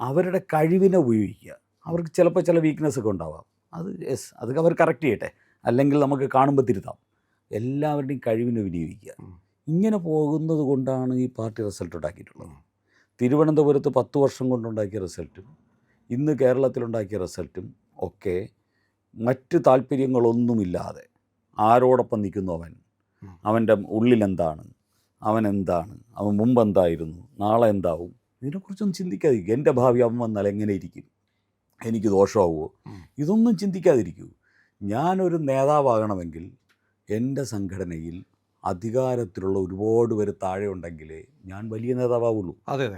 അവരുടെ കഴിവിനെ ഉപയോഗിക്കുക. അവർക്ക് ചിലപ്പോൾ ചില വീക്ക്നെസ്സൊക്കെ ഉണ്ടാവാം, അതൊക്കെ അവർ കറക്റ്റ് ചെയ്യട്ടെ, അല്ലെങ്കിൽ നമുക്ക് കാണുമ്പോൾ തിരുത്താം. എല്ലാവരുടെയും കഴിവിനെ വിനിയോഗിക്കുക. ഇങ്ങനെ പോകുന്നത് കൊണ്ടാണ് ഈ പാർട്ടി റിസൾട്ട് ഉണ്ടാക്കിയിട്ടുള്ളത്. തിരുവനന്തപുരത്ത് 10 വർഷം കൊണ്ടുണ്ടാക്കിയ റിസൾട്ടും ഇന്ന് കേരളത്തിലുണ്ടാക്കിയ റിസൾട്ടും ഒക്കെ മറ്റ് താല്പര്യങ്ങളൊന്നുമില്ലാതെ ആരോടൊപ്പം നിൽക്കുന്നു അവൻ്റെ ഉള്ളിലെന്താണ്, അവൻ മുമ്പെന്തായിരുന്നു, നാളെ എന്താവും, ഇതിനെക്കുറിച്ചൊന്നും ചിന്തിക്കാതിരിക്കും. എൻ്റെ ഭാവി അവൻ വന്നാൽ എങ്ങനെ ഇരിക്കും, എനിക്ക് ദോഷമാവുമോ, ഇതൊന്നും ചിന്തിക്കാതിരിക്കൂ. ഞാനൊരു നേതാവാകണമെങ്കിൽ എൻ്റെ സംഘടനയിൽ അധികാരത്തിലുള്ള ഒരുപാട് പേര് താഴെ ഉണ്ടെങ്കിലേ ഞാൻ വലിയ നേതാവുള്ളൂ. അതെ,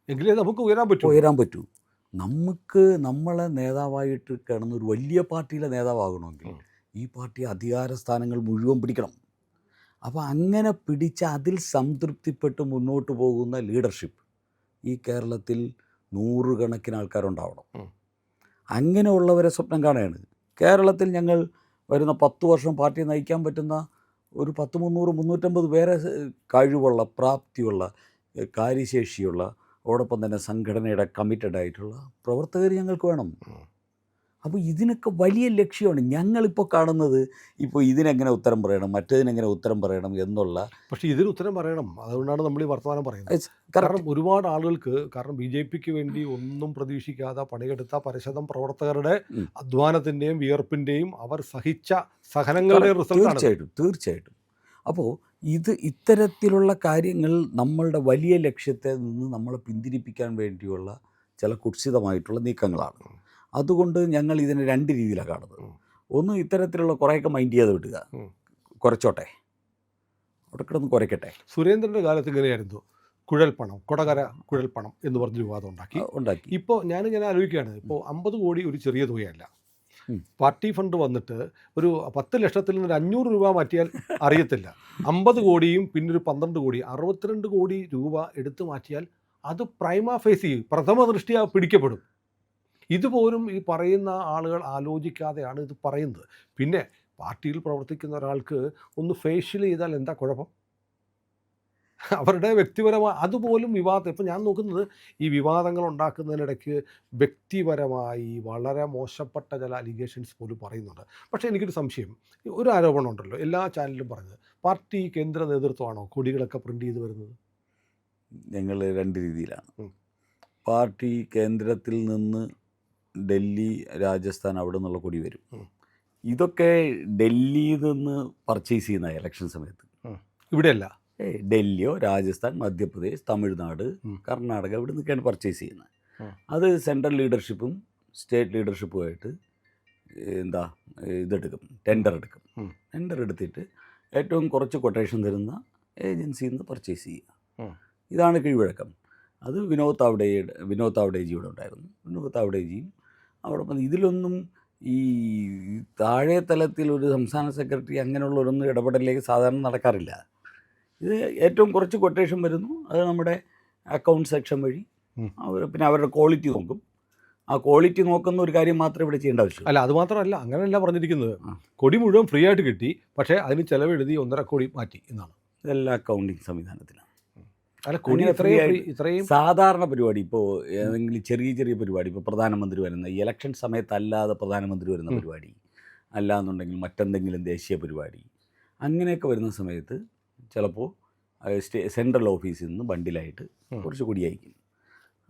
എങ്കിലേ നമുക്ക് ഉയരാൻ പറ്റൂ. നമ്മളെ നേതാവായിട്ട് കിടന്ന ഒരു വലിയ പാർട്ടിയിലെ നേതാവാകണമെങ്കിൽ ഈ പാർട്ടി അധികാര സ്ഥാനങ്ങൾ മുഴുവൻ പിടിക്കണം. അപ്പോൾ അങ്ങനെ പിടിച്ച് അതിൽ സംതൃപ്തിപ്പെട്ട് മുന്നോട്ട് പോകുന്ന ലീഡർഷിപ്പ് ഈ കേരളത്തിൽ 100 കണക്കിന് ആൾക്കാരുണ്ടാവണം. അങ്ങനെയുള്ളവരെ സ്വപ്നം കാണുകയാണ്. കേരളത്തിൽ ഞങ്ങൾ വരുന്ന 10 വർഷം പാർട്ടിയെ നയിക്കാൻ പറ്റുന്ന ഒരു 100, 300, 350 പേരെ കഴിവുള്ള, പ്രാപ്തിയുള്ള, കാര്യശേഷിയുള്ള, അതോടൊപ്പം തന്നെ സംഘടനയുടെ കമ്മിറ്റഡ് ആയിട്ടുള്ള പ്രവർത്തകർ ഞങ്ങൾക്ക് വേണം. അപ്പോൾ ഇതിനൊക്കെ വലിയ ലക്ഷ്യമാണ്. ഞങ്ങളിപ്പോൾ കാണുന്നത് ഇപ്പോൾ ഇതിനെങ്ങനെ ഉത്തരം പറയണം, മറ്റേതിനെങ്ങനെ ഉത്തരം പറയണം എന്നുള്ള. പക്ഷേ ഇതിന് ഉത്തരം പറയണം, അതുകൊണ്ടാണ് നമ്മൾ ഈ വർത്തമാനം പറയുന്നത്. കാരണം ഒരുപാട് ആളുകൾക്ക്, കാരണം BJPക്ക് വേണ്ടി ഒന്നും പ്രതീക്ഷിക്കാതെ പണിയെടുത്ത പരശതം പ്രവർത്തകരുടെ അധ്വാനത്തിൻ്റെയും വിയർപ്പിൻ്റെയും അവർ സഹിച്ച സഹനങ്ങളുടെയും റിസൾട്ടാണ്. തീർച്ചയായിട്ടും. അപ്പോൾ ഇത്തരത്തിലുള്ള കാര്യങ്ങൾ നമ്മളുടെ വലിയ ലക്ഷ്യത്തെ നിന്ന് നമ്മളെ പിന്തിരിപ്പിക്കാൻ വേണ്ടിയുള്ള ചില കുത്സിതമായിട്ടുള്ള നീക്കങ്ങളാണ്. അതുകൊണ്ട് ഞങ്ങൾ ഇതിനെ 2 രീതിയിലാണ് കാണുന്നത്. ഒന്ന്, ഇത്തരത്തിലുള്ള കുറേയൊക്കെ മൈൻഡ് ചെയ്ത് വിടുക, കുറച്ചോട്ടെ, അവിടെ കിടന്ന് കുറയ്ക്കട്ടെ. സുരേന്ദ്രൻ്റെ കാലത്ത് ഇങ്ങനെയായിരുന്നു, കുഴൽപ്പണം, കൊടകര കുഴൽപ്പണം എന്ന് പറഞ്ഞ വിവാദം ഉണ്ടാക്കി. ഇപ്പോൾ ഞാനിങ്ങനെ ആലോചിക്കുകയാണ്, ഇപ്പോൾ 50 കോടി ഒരു ചെറിയ തുകയല്ല. പാർട്ടി ഫണ്ട് വന്നിട്ട് ഒരു 10 ലക്ഷത്തിൽ നിന്ന് 500 രൂപ മാറ്റിയാൽ അറിയത്തില്ല. 50 കോടിയും പിന്നെ ഒരു 12 കോടി, 62 കോടി രൂപ എടുത്തു മാറ്റിയാൽ അത് പ്രൈമ ഫേസി, പ്രഥമ ദൃഷ്ടിയ പിടിക്കപ്പെടും. ഇതുപോലും ഈ പറയുന്ന ആളുകൾ ആലോചിക്കാതെയാണ് ഇത് പറയുന്നത്. പിന്നെ പാർട്ടിയിൽ പ്രവർത്തിക്കുന്ന ഒരാൾക്ക് ഒന്ന് ഫേഷ്യൽ ചെയ്താൽ എന്താ കുഴപ്പം? അവരുടെ വ്യക്തിപരമായ അതുപോലും വിവാദം. ഇപ്പം ഞാൻ നോക്കുന്നത് ഈ വിവാദങ്ങൾ ഉണ്ടാക്കുന്നതിനിടയ്ക്ക് വ്യക്തിപരമായി വളരെ മോശപ്പെട്ട ചില അലിഗേഷൻസ് പോലും പറയുന്നുണ്ട്. പക്ഷേ എനിക്കൊരു സംശയം, ഒരു ആരോപണം ഉണ്ടല്ലോ എല്ലാ ചാനലിലും പറഞ്ഞത്, പാർട്ടി കേന്ദ്ര നേതൃത്വമാണോ കൊടികളൊക്കെ പ്രിൻ്റ് ചെയ്ത് വരുന്നത്? ഞങ്ങൾ രണ്ട് രീതിയിലാണ്. ഉം. പാർട്ടി കേന്ദ്രത്തിൽ നിന്ന് ഡൽഹി, രാജസ്ഥാൻ അവിടെ നിന്നുള്ള കൊടി വരും. ഉം. ഇതൊക്കെ ഡൽഹിയിൽ നിന്ന് പർച്ചേസ് ചെയ്യുന്ന ഇലക്ഷൻ സമയത്ത്. ഇവിടെയല്ല. ഡൽഹിയോ രാജസ്ഥാൻ, മധ്യപ്രദേശ്, തമിഴ്നാട്, കർണാടക ഇവിടെ നിന്നൊക്കെയാണ് പർച്ചേസ് ചെയ്യുന്നത്. അത് സെൻട്രൽ ലീഡർഷിപ്പും സ്റ്റേറ്റ് ലീഡർഷിപ്പുമായിട്ട് എന്താ ഇതെടുക്കും, ടെൻഡർ എടുക്കും. ടെൻഡർ എടുത്തിട്ട് ഏറ്റവും കുറച്ച് കൊട്ടേഷൻ തരുന്ന ഏജൻസിയിൽ നിന്ന് പർച്ചേസ് ചെയ്യുക. ഇതാണ് കീഴ്വഴക്കം. അത് വിനോദ് താവ്ഡേജിയുടെ ഉണ്ടായിരുന്നു. വിനോദ് താവ്ഡേജിയും അവിടെ ഇതിലൊന്നും ഈ താഴെ തലത്തിൽ ഒരു സംസ്ഥാന സെക്രട്ടറി അങ്ങനെയുള്ളവരൊന്നും ഇടപെടലിലേക്ക് സാധാരണ നടക്കാറില്ല. ഇത് ഏറ്റവും കുറച്ച് കൊട്ടേഷൻ വരുന്നു, അത് നമ്മുടെ അക്കൗണ്ട് സെക്ഷൻ വഴി പിന്നെ അവരുടെ ക്വാളിറ്റി നോക്കും. ആ ക്വാളിറ്റി നോക്കുന്ന ഒരു കാര്യം മാത്രമേ ഇവിടെ ചെയ്യേണ്ട ആവശ്യം. അല്ല, അത് മാത്രമല്ല, അങ്ങനെയല്ല പറഞ്ഞിരിക്കുന്നത്. കൊടി മുഴുവൻ ഫ്രീ ആയിട്ട് കിട്ടി, പക്ഷേ അതിന് ചിലവെഴുതി 1.5 കോടി മാറ്റി എന്നാണ്. ഇതെല്ലാം അക്കൗണ്ടിങ് സംവിധാനത്തിലാണ്. അല്ല, കൊടി ഇത്രയും സാധാരണ പരിപാടി, ഇപ്പോൾ ഏതെങ്കിലും ചെറിയ പരിപാടി, ഇപ്പോൾ പ്രധാനമന്ത്രി വരുന്ന ഈ ഇലക്ഷൻ സമയത്തല്ലാതെ പ്രധാനമന്ത്രി വരുന്ന പരിപാടി, അല്ലാന്നുണ്ടെങ്കിൽ മറ്റെന്തെങ്കിലും ദേശീയ പരിപാടി, അങ്ങനെയൊക്കെ വരുന്ന സമയത്ത് ചിലപ്പോൾ സെൻട്രൽ ഓഫീസിൽ നിന്ന് ബണ്ടിലായിട്ട് കുറച്ച് കൊടി അയക്കും.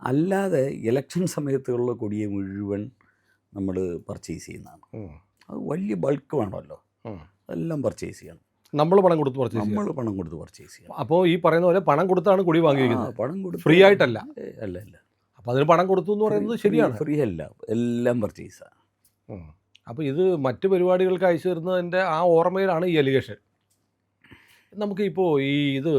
അല്ലാതെ ഇലക്ഷൻ സമയത്തുള്ള കൊടിയെ മുഴുവൻ നമ്മൾ പർച്ചേസ് ചെയ്യുന്നതാണ്. അത് വലിയ ബൾക്ക് വേണമല്ലോ, അതെല്ലാം പർച്ചേസ് ചെയ്യണം. നമ്മൾ പണം കൊടുത്ത് പർച്ചേസ് ചെയ്യണം. അപ്പോൾ ഈ പറയുന്ന പോലെ പണം കൊടുത്താണ് കൊടി വാങ്ങിയിരിക്കുന്നത്. പണം കൊടുത്ത് ഫ്രീ ആയിട്ടല്ല. അല്ല. അപ്പോൾ അതിന് പണം കൊടുത്തു എന്ന് പറയുന്നത് ശരിയാണ്. ഫ്രീ അല്ല, എല്ലാം പർച്ചേസാണ്. അപ്പോൾ ഇത് മറ്റ് പരിപാടികൾക്ക് അയച്ചു തരുന്നതിൻ്റെ ആ ഓർമ്മയിലാണ് ഈ അലിഗേഷൻ. നമുക്കിപ്പോൾ ഇത്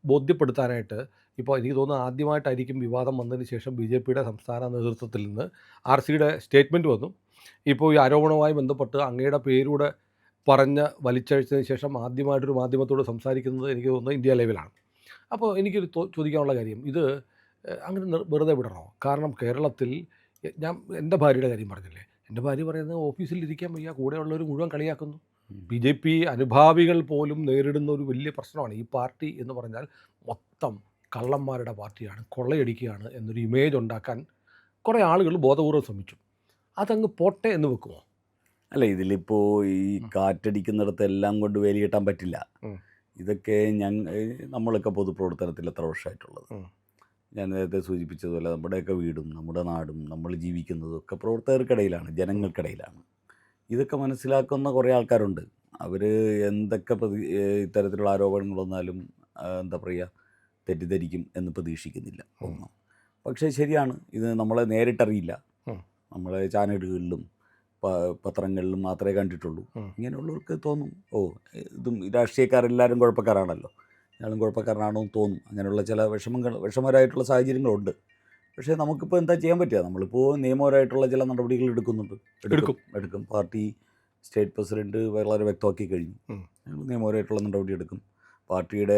ബോധ്യപ്പെടുത്താനായിട്ട് ഇപ്പോൾ എനിക്ക് തോന്നുന്നു ആദ്യമായിട്ടായിരിക്കും വിവാദം വന്നതിന് ശേഷം BJPയുടെ സംസ്ഥാന നേതൃത്വത്തിൽ നിന്ന് RCയുടെ സ്റ്റേറ്റ്മെൻറ്റ് വന്നു. ഇപ്പോൾ ഈ ആരോപണവുമായി ബന്ധപ്പെട്ട് അങ്ങയുടെ പേരൂടെ പറഞ്ഞ് വലിച്ചഴിച്ചതിന് ശേഷം ആദ്യമായിട്ടൊരു മാധ്യമത്തോട് സംസാരിക്കുന്നത് എനിക്ക് തോന്നുന്നത് ഇന്ത്യ ലൈവിലാണ്. അപ്പോൾ എനിക്കൊരു ചോദിക്കാനുള്ള കാര്യം, ഇത് അങ്ങനെ വെറുതെ വിടണോ? കാരണം കേരളത്തിൽ ഞാൻ എൻ്റെ ഭാര്യയുടെ കാര്യം പറഞ്ഞില്ലേ, എൻ്റെ ഭാര്യ പറയുന്നത് ഓഫീസിലിരിക്കാൻ വയ്യ, കൂടെയുള്ളവർ മുഴുവൻ കളിയാക്കുന്നു. BJP അനുഭാവികൾ പോലും നേരിടുന്ന ഒരു വലിയ പ്രശ്നമാണ്. ഈ പാർട്ടി എന്ന് പറഞ്ഞാൽ മൊത്തം കള്ളന്മാരുടെ പാർട്ടിയാണ്, കൊള്ളയടിക്കുകയാണ് എന്നൊരു ഇമേജ് ഉണ്ടാക്കാൻ കുറേ ആളുകൾ ബോധപൂർവ്വം ശ്രമിച്ചു. അതങ്ങ് പോട്ടെ എന്ന് വെക്കുമോ? അല്ല, ഇതിലിപ്പോൾ ഈ കാറ്റടിക്കുന്നിടത്ത് എല്ലാം കൊണ്ട് വേലി കെട്ടാൻ പറ്റില്ല. ഇതൊക്കെ നമ്മളൊക്കെ പൊതുപ്രവർത്തനത്തിൽ എത്ര വർഷമായിട്ടുള്ളത്. ഞാൻ നേരത്തെ സൂചിപ്പിച്ചതുപോലെ നമ്മുടെയൊക്കെ വീടും നമ്മുടെ നാടും നമ്മൾ ജീവിക്കുന്നതും ഒക്കെ പ്രവർത്തകർക്കിടയിലാണ്, ജനങ്ങൾക്കിടയിലാണ്. ഇതൊക്കെ മനസ്സിലാക്കുന്ന കുറേ ആൾക്കാരുണ്ട്. അവർ എന്തൊക്കെ ഇത്തരത്തിലുള്ള ആരോപണങ്ങൾ വന്നാലും എന്താ പറയുക, തെറ്റിദ്ധരിക്കും എന്ന് പ്രതീക്ഷിക്കുന്നില്ല ഒന്നും. പക്ഷേ ശരിയാണ്, ഇത് നമ്മളെ നേരിട്ടറിയില്ല. നമ്മളെ ചാനലുകളിലും പത്രങ്ങളിലും മാത്രമേ കണ്ടിട്ടുള്ളൂ. ഇങ്ങനെയുള്ളവർക്ക് തോന്നും, ഇതും രാഷ്ട്രീയക്കാരെല്ലാവരും കുഴപ്പക്കാരാണല്ലോ, ഇയാളും കുഴപ്പക്കാരനാണോ എന്ന് തോന്നും. അങ്ങനെയുള്ള ചില വിഷമകരമായിട്ടുള്ള സാഹചര്യങ്ങളുണ്ട്. പക്ഷേ നമുക്കിപ്പോൾ എന്താ ചെയ്യാൻ പറ്റുക? നമ്മളിപ്പോൾ നിയമപരമായിട്ടുള്ള ചില നടപടികൾ എടുക്കും. പാർട്ടി സ്റ്റേറ്റ് പ്രസിഡൻറ്റ് വളരെ വ്യക്തമാക്കി കഴിഞ്ഞു, നിയമപരമായിട്ടുള്ള നടപടി എടുക്കും. പാർട്ടിയുടെ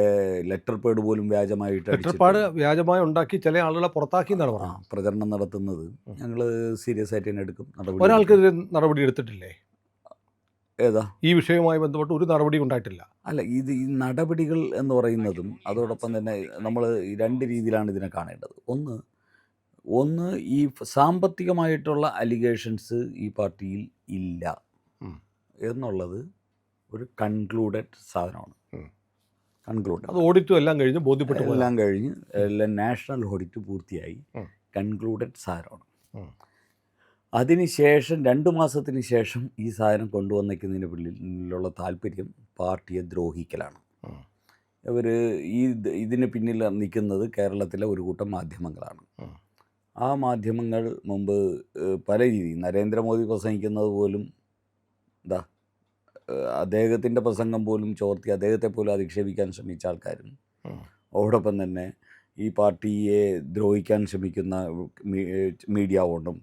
ലെറ്റർ പേഡ് പോലും വ്യാജമായി ഉണ്ടാക്കി ചില ആളുകളെ പുറത്താക്കി എന്നാണ് പറഞ്ഞത്. പ്രചരണം നടത്തുന്നത് ഞങ്ങൾ സീരിയസ് ആയിട്ട് തന്നെ എടുക്കും. ഒരാൾക്കെതിരെ നടപടി എടുത്തിട്ടില്ലേ? ഏതാ? ഈ വിഷയവുമായി ബന്ധപ്പെട്ട് ഒരു നടപടി ഉണ്ടായിട്ടില്ല. അല്ല, ഈ നടപടികൾ എന്ന് പറയുന്നതും അതോടൊപ്പം തന്നെ നമ്മൾ രണ്ട് രീതിയിലാണ് ഇതിനെ കാണേണ്ടത്. ഒന്ന് ഈ സാമ്പത്തികമായിട്ടുള്ള അലിഗേഷൻസ് ഈ പാർട്ടിയിൽ ഇല്ല എന്നുള്ളത് ഒരു കൺക്ലൂഡഡ് സാധനമാണ്. അത് ഓഡിറ്റും എല്ലാം കഴിഞ്ഞ് ബോധ്യപ്പെട്ടു, എല്ലാം നാഷണൽ ഓഡിറ്റ് പൂർത്തിയായി കൺക്ലൂഡഡ് സാധനമാണ്. അതിനുശേഷം 2 മാസത്തിന് ശേഷം ഈ സാധനം കൊണ്ടുവന്നേക്കുന്നതിന് പിന്നിലുള്ള താല്പര്യം പാർട്ടിയെ ദ്രോഹിക്കലാണ്. ഇവർ ഇതിന് പിന്നിൽ നിൽക്കുന്നത് കേരളത്തിലെ ഒരു കൂട്ടം മാധ്യമങ്ങളാണ്. ആ മാധ്യമങ്ങൾ മുമ്പ് പല രീതിയിൽ നരേന്ദ്രമോദി പ്രസംഗിക്കുന്നത് പോലും അദ്ദേഹത്തിൻ്റെ പ്രസംഗം പോലും ചോർത്തി അദ്ദേഹത്തെ പോലും അധിക്ഷേപിക്കാൻ ശ്രമിച്ച ആൾക്കാരും, അതോടൊപ്പം തന്നെ ഈ പാർട്ടിയെ ദ്രോഹിക്കാൻ ശ്രമിക്കുന്ന മീഡിയ കൊണ്ടും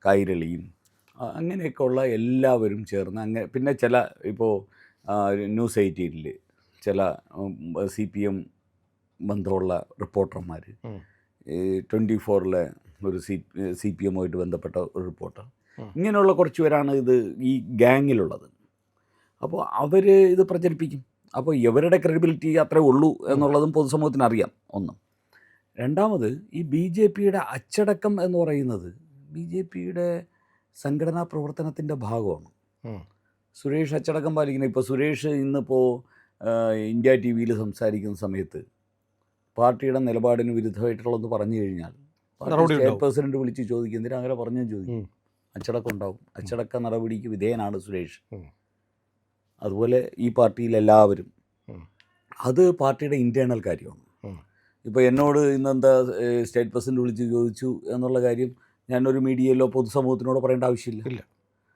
കൈരളിയും അങ്ങനെയൊക്കെയുള്ള എല്ലാവരും ചേർന്ന് പിന്നെ ചില ഇപ്പോൾ ന്യൂസ് 18-ൽ ചില CPM ബന്ധമുള്ള റിപ്പോർട്ടർമാർ, 24-ലെ ഒരു CPM-ആയിട്ട് ബന്ധപ്പെട്ട ഒരു റിപ്പോർട്ടർ, ഇങ്ങനെയുള്ള കുറച്ച് പേരാണ് ഈ ഗാങ്ങിലുള്ളത്. അപ്പോൾ അവർ ഇത് പ്രചരിപ്പിക്കും. അപ്പോൾ ഇവരുടെ ക്രെഡിബിലിറ്റി അത്രേ ഉള്ളൂ എന്നുള്ളതും പൊതുസമൂഹത്തിന് അറിയാം. ഒന്ന്. രണ്ടാമത്, ഈ ബി ജെ പിയുടെ അച്ചടക്കം എന്ന് പറയുന്നത് ബി ജെ പിയുടെ സംഘടനാ പ്രവർത്തനത്തിൻ്റെ ഭാഗമാണ്. സുരേഷ് അച്ചടക്കം പാലിക്കുന്നത്. ഇപ്പോൾ സുരേഷ് ഇന്നിപ്പോൾ ഇന്ത്യ ടി വിയിൽ സംസാരിക്കുന്ന സമയത്ത് പാർട്ടിയുടെ നിലപാടിന് വിരുദ്ധമായിട്ടുള്ളതെന്ന് പറഞ്ഞു കഴിഞ്ഞാൽ ചെയർപേഴ്സണന്റ് വിളിച്ച് ചോദിക്കും, എന്തിനാ അങ്ങനെ പറഞ്ഞു ചോദിക്കും. അച്ചടക്കം ഉണ്ടാവും. അച്ചടക്ക നടപടിക്ക് വിധേയനാണ് സുരേഷ്. അതുപോലെ ഈ പാർട്ടിയിൽ എല്ലാവരും. അത് പാർട്ടിയുടെ ഇൻറ്റേർണൽ കാര്യമാണ്. ഇപ്പോൾ എന്നോട് ഇന്നെന്താ സ്റ്റേറ്റ് പ്രസിഡന്റ് വിളിച്ച് ചോദിച്ചു എന്നുള്ള കാര്യം ഞാനൊരു മീഡിയയിലോ പൊതുസമൂഹത്തിനോട് പറയേണ്ട ആവശ്യമില്ല.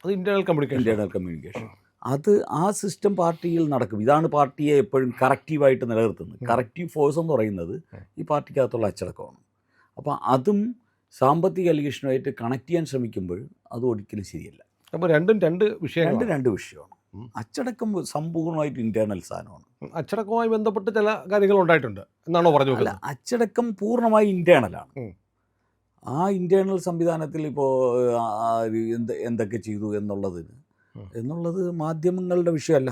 അത് ഇൻറ്റേർണൽ കമ്മ്യൂണിക്കേഷൻ. അത് ആ സിസ്റ്റം പാർട്ടിയിൽ നടക്കും. ഇതാണ് പാർട്ടിയെ എപ്പോഴും കറക്റ്റീവായിട്ട് നിലനിർത്തുന്നത്. കറക്റ്റീവ് ഫോഴ്സ് എന്ന് പറയുന്നത് ഈ പാർട്ടിക്കകത്തുള്ള അച്ചടക്കമാണ്. അപ്പോൾ അതും സാമ്പത്തിക അലിഗേഷനുമായിട്ട് കണക്ട് ചെയ്യാൻ ശ്രമിക്കുമ്പോൾ അത് ഒരിക്കലും ശരിയല്ല. അപ്പോൾ രണ്ട് വിഷയമാണ്. അച്ചടക്കം സമ്പൂർണ്ണമായിട്ട് ഇൻറ്റേർണൽ സാധനമാണ്. അച്ചടക്കവുമായി ബന്ധപ്പെട്ട് ചില കാര്യങ്ങൾ ഉണ്ടായിട്ടുണ്ട് എന്നാണോ പറഞ്ഞു? അല്ല, അച്ചടക്കം പൂർണ്ണമായി ഇൻറ്റേർണലാണ്. ആ ഇൻറ്റേർണൽ സംവിധാനത്തിൽ ഇപ്പോൾ എന്തൊക്കെ ചെയ്തു എന്നുള്ളത് മാധ്യമങ്ങളുടെ വിഷയമുള്ള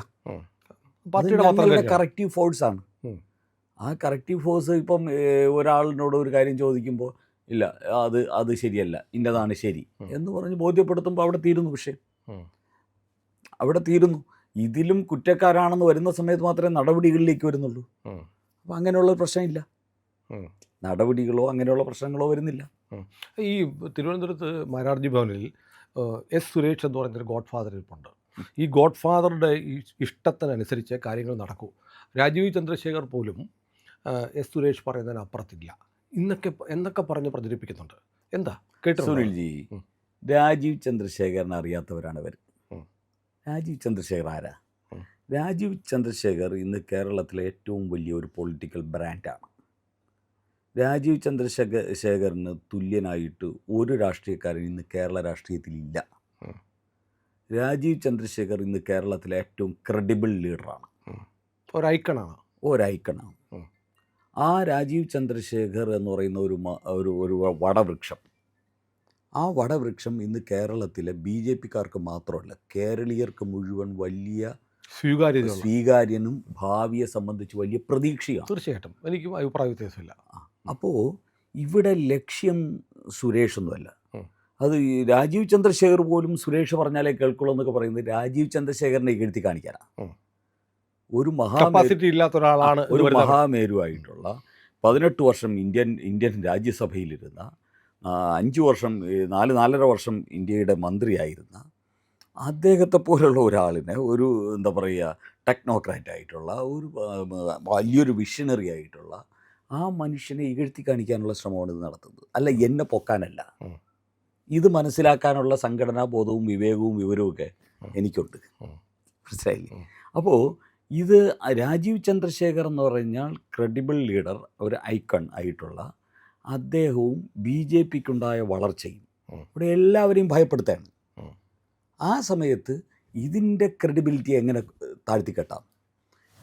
കറക്റ്റീവ് ഫോഴ്സാണ്. ആ കറക്റ്റീവ് ഫോഴ്സ് ഇപ്പം ഒരാളിനോട് ഒരു കാര്യം ചോദിക്കുമ്പോൾ ഇല്ല അത് ശരിയല്ല, ഇന്നതാണ് ശരി എന്ന് പറഞ്ഞ് ബോധ്യപ്പെടുത്തുമ്പോൾ അവിടെ തീരുന്നു വിഷയം. അവിടെ തീരുന്നു. ഇതിലും കുറ്റക്കാരാണെന്ന് വരുന്ന സമയത്ത് മാത്രമേ നടപടികളിലേക്ക് വരുന്നുള്ളൂ. അപ്പം അങ്ങനെയുള്ള പ്രശ്നമില്ല. നടപടികളോ അങ്ങനെയുള്ള പ്രശ്നങ്ങളോ വരുന്നില്ല. ഈ തിരുവനന്തപുരത്ത് മാരാർജി ഭവനിൽ എസ് സുരേഷ് എന്ന് പറയുന്നൊരു ഗോഡ് ഫാദർ ഇരിപ്പുണ്ട്. ഈ ഗോഡ് ഫാദറുടെ ഇഷ്ടത്തിനനുസരിച്ച് കാര്യങ്ങൾ നടക്കൂ. രാജീവ് ചന്ദ്രശേഖർ പോലും എസ് സുരേഷ് പറയുന്നതിന് അപ്പുറത്തില്ല എന്നൊക്കെ പറഞ്ഞ് പ്രചരിപ്പിക്കുന്നുണ്ട്. എന്താ കേട്ടോ സുനിൽജി? രാജീവ് ചന്ദ്രശേഖരനെ അറിയാത്തവരാണ് ഇവർ. രാജീവ് ചന്ദ്രശേഖർ ആരാ? രാജീവ് ചന്ദ്രശേഖർ ഇന്ന് കേരളത്തിലെ ഏറ്റവും വലിയൊരു പൊളിറ്റിക്കൽ ബ്രാൻഡാണ്. രാജീവ് ചന്ദ്രശേഖറിന് തുല്യനായിട്ട് ഒരു രാഷ്ട്രീയക്കാരൻ ഇന്ന് കേരള രാഷ്ട്രീയത്തിലില്ല. രാജീവ് ചന്ദ്രശേഖർ ഇന്ന് കേരളത്തിലെ ഏറ്റവും ക്രെഡിബിൾ ലീഡറാണ്. ഒരൈക്കണാണ്. ആ രാജീവ് ചന്ദ്രശേഖർ എന്ന് പറയുന്ന ഒരു വടവൃക്ഷം, ആ വടവൃക്ഷം ഇന്ന് കേരളത്തിലെ ബി ജെ പിക്കാർക്ക് മാത്രമല്ല കേരളീയർക്ക് മുഴുവൻ വലിയ സ്വീകാര്യനും ഭാവിയെ സംബന്ധിച്ച് വലിയ പ്രതീക്ഷയാണ്. തീർച്ചയായിട്ടും എനിക്ക് അഭിപ്രായ വ്യത്യാസമില്ല. അപ്പോൾ ഇവിടെ ലക്ഷ്യം സുരേഷ് ഒന്നുമല്ല. അത് രാജീവ് ചന്ദ്രശേഖർ പോലും സുരേഷ് പറഞ്ഞാലേ കേൾക്കുള്ളൂ എന്നൊക്കെ പറയുന്നത് രാജീവ് ചന്ദ്രശേഖരനെ എഴുതി കാണിക്കാനാണ്. ഒരു മഹാമേരുവായിട്ടുള്ള 18 വർഷം ഇന്ത്യൻ രാജ്യസഭയിലിരുന്ന, 5 വർഷം 4.5 വർഷം ഇന്ത്യയുടെ മന്ത്രിയായിരുന്ന അദ്ദേഹത്തെ പോലുള്ള ഒരാളിനെ ഒരു എന്താ പറയുക ടെക്നോക്രാറ്റായിട്ടുള്ള ഒരു വലിയൊരു വിഷണറി ആയിട്ടുള്ള ആ മനുഷ്യനെ ഇകഴ്ത്തി കാണിക്കാനുള്ള ശ്രമമാണ് ഇത് നടത്തുന്നത്. അല്ല, എന്നെ പൊക്കാനല്ല. ഇത് മനസ്സിലാക്കാനുള്ള സംഘടനാ ബോധവും വിവേകവും വിവരവും ഒക്കെ എനിക്കുണ്ട്. മനസ്സിലായില്ലേ? അപ്പോൾ ഇത് രാജീവ് ചന്ദ്രശേഖർ എന്ന് പറഞ്ഞാൽ ക്രെഡിബിൾ ലീഡർ, ഒരു ഐക്കൺ ആയിട്ടുള്ള അദ്ദേഹവും ബി ജെ പിക്കുണ്ടായ വളർച്ചയും ഇവിടെ എല്ലാവരെയും ഭയപ്പെടുത്താണ്. ആ സമയത്ത് ഇതിൻ്റെ ക്രെഡിബിലിറ്റി എങ്ങനെ താഴ്ത്തിക്കെട്ടാം,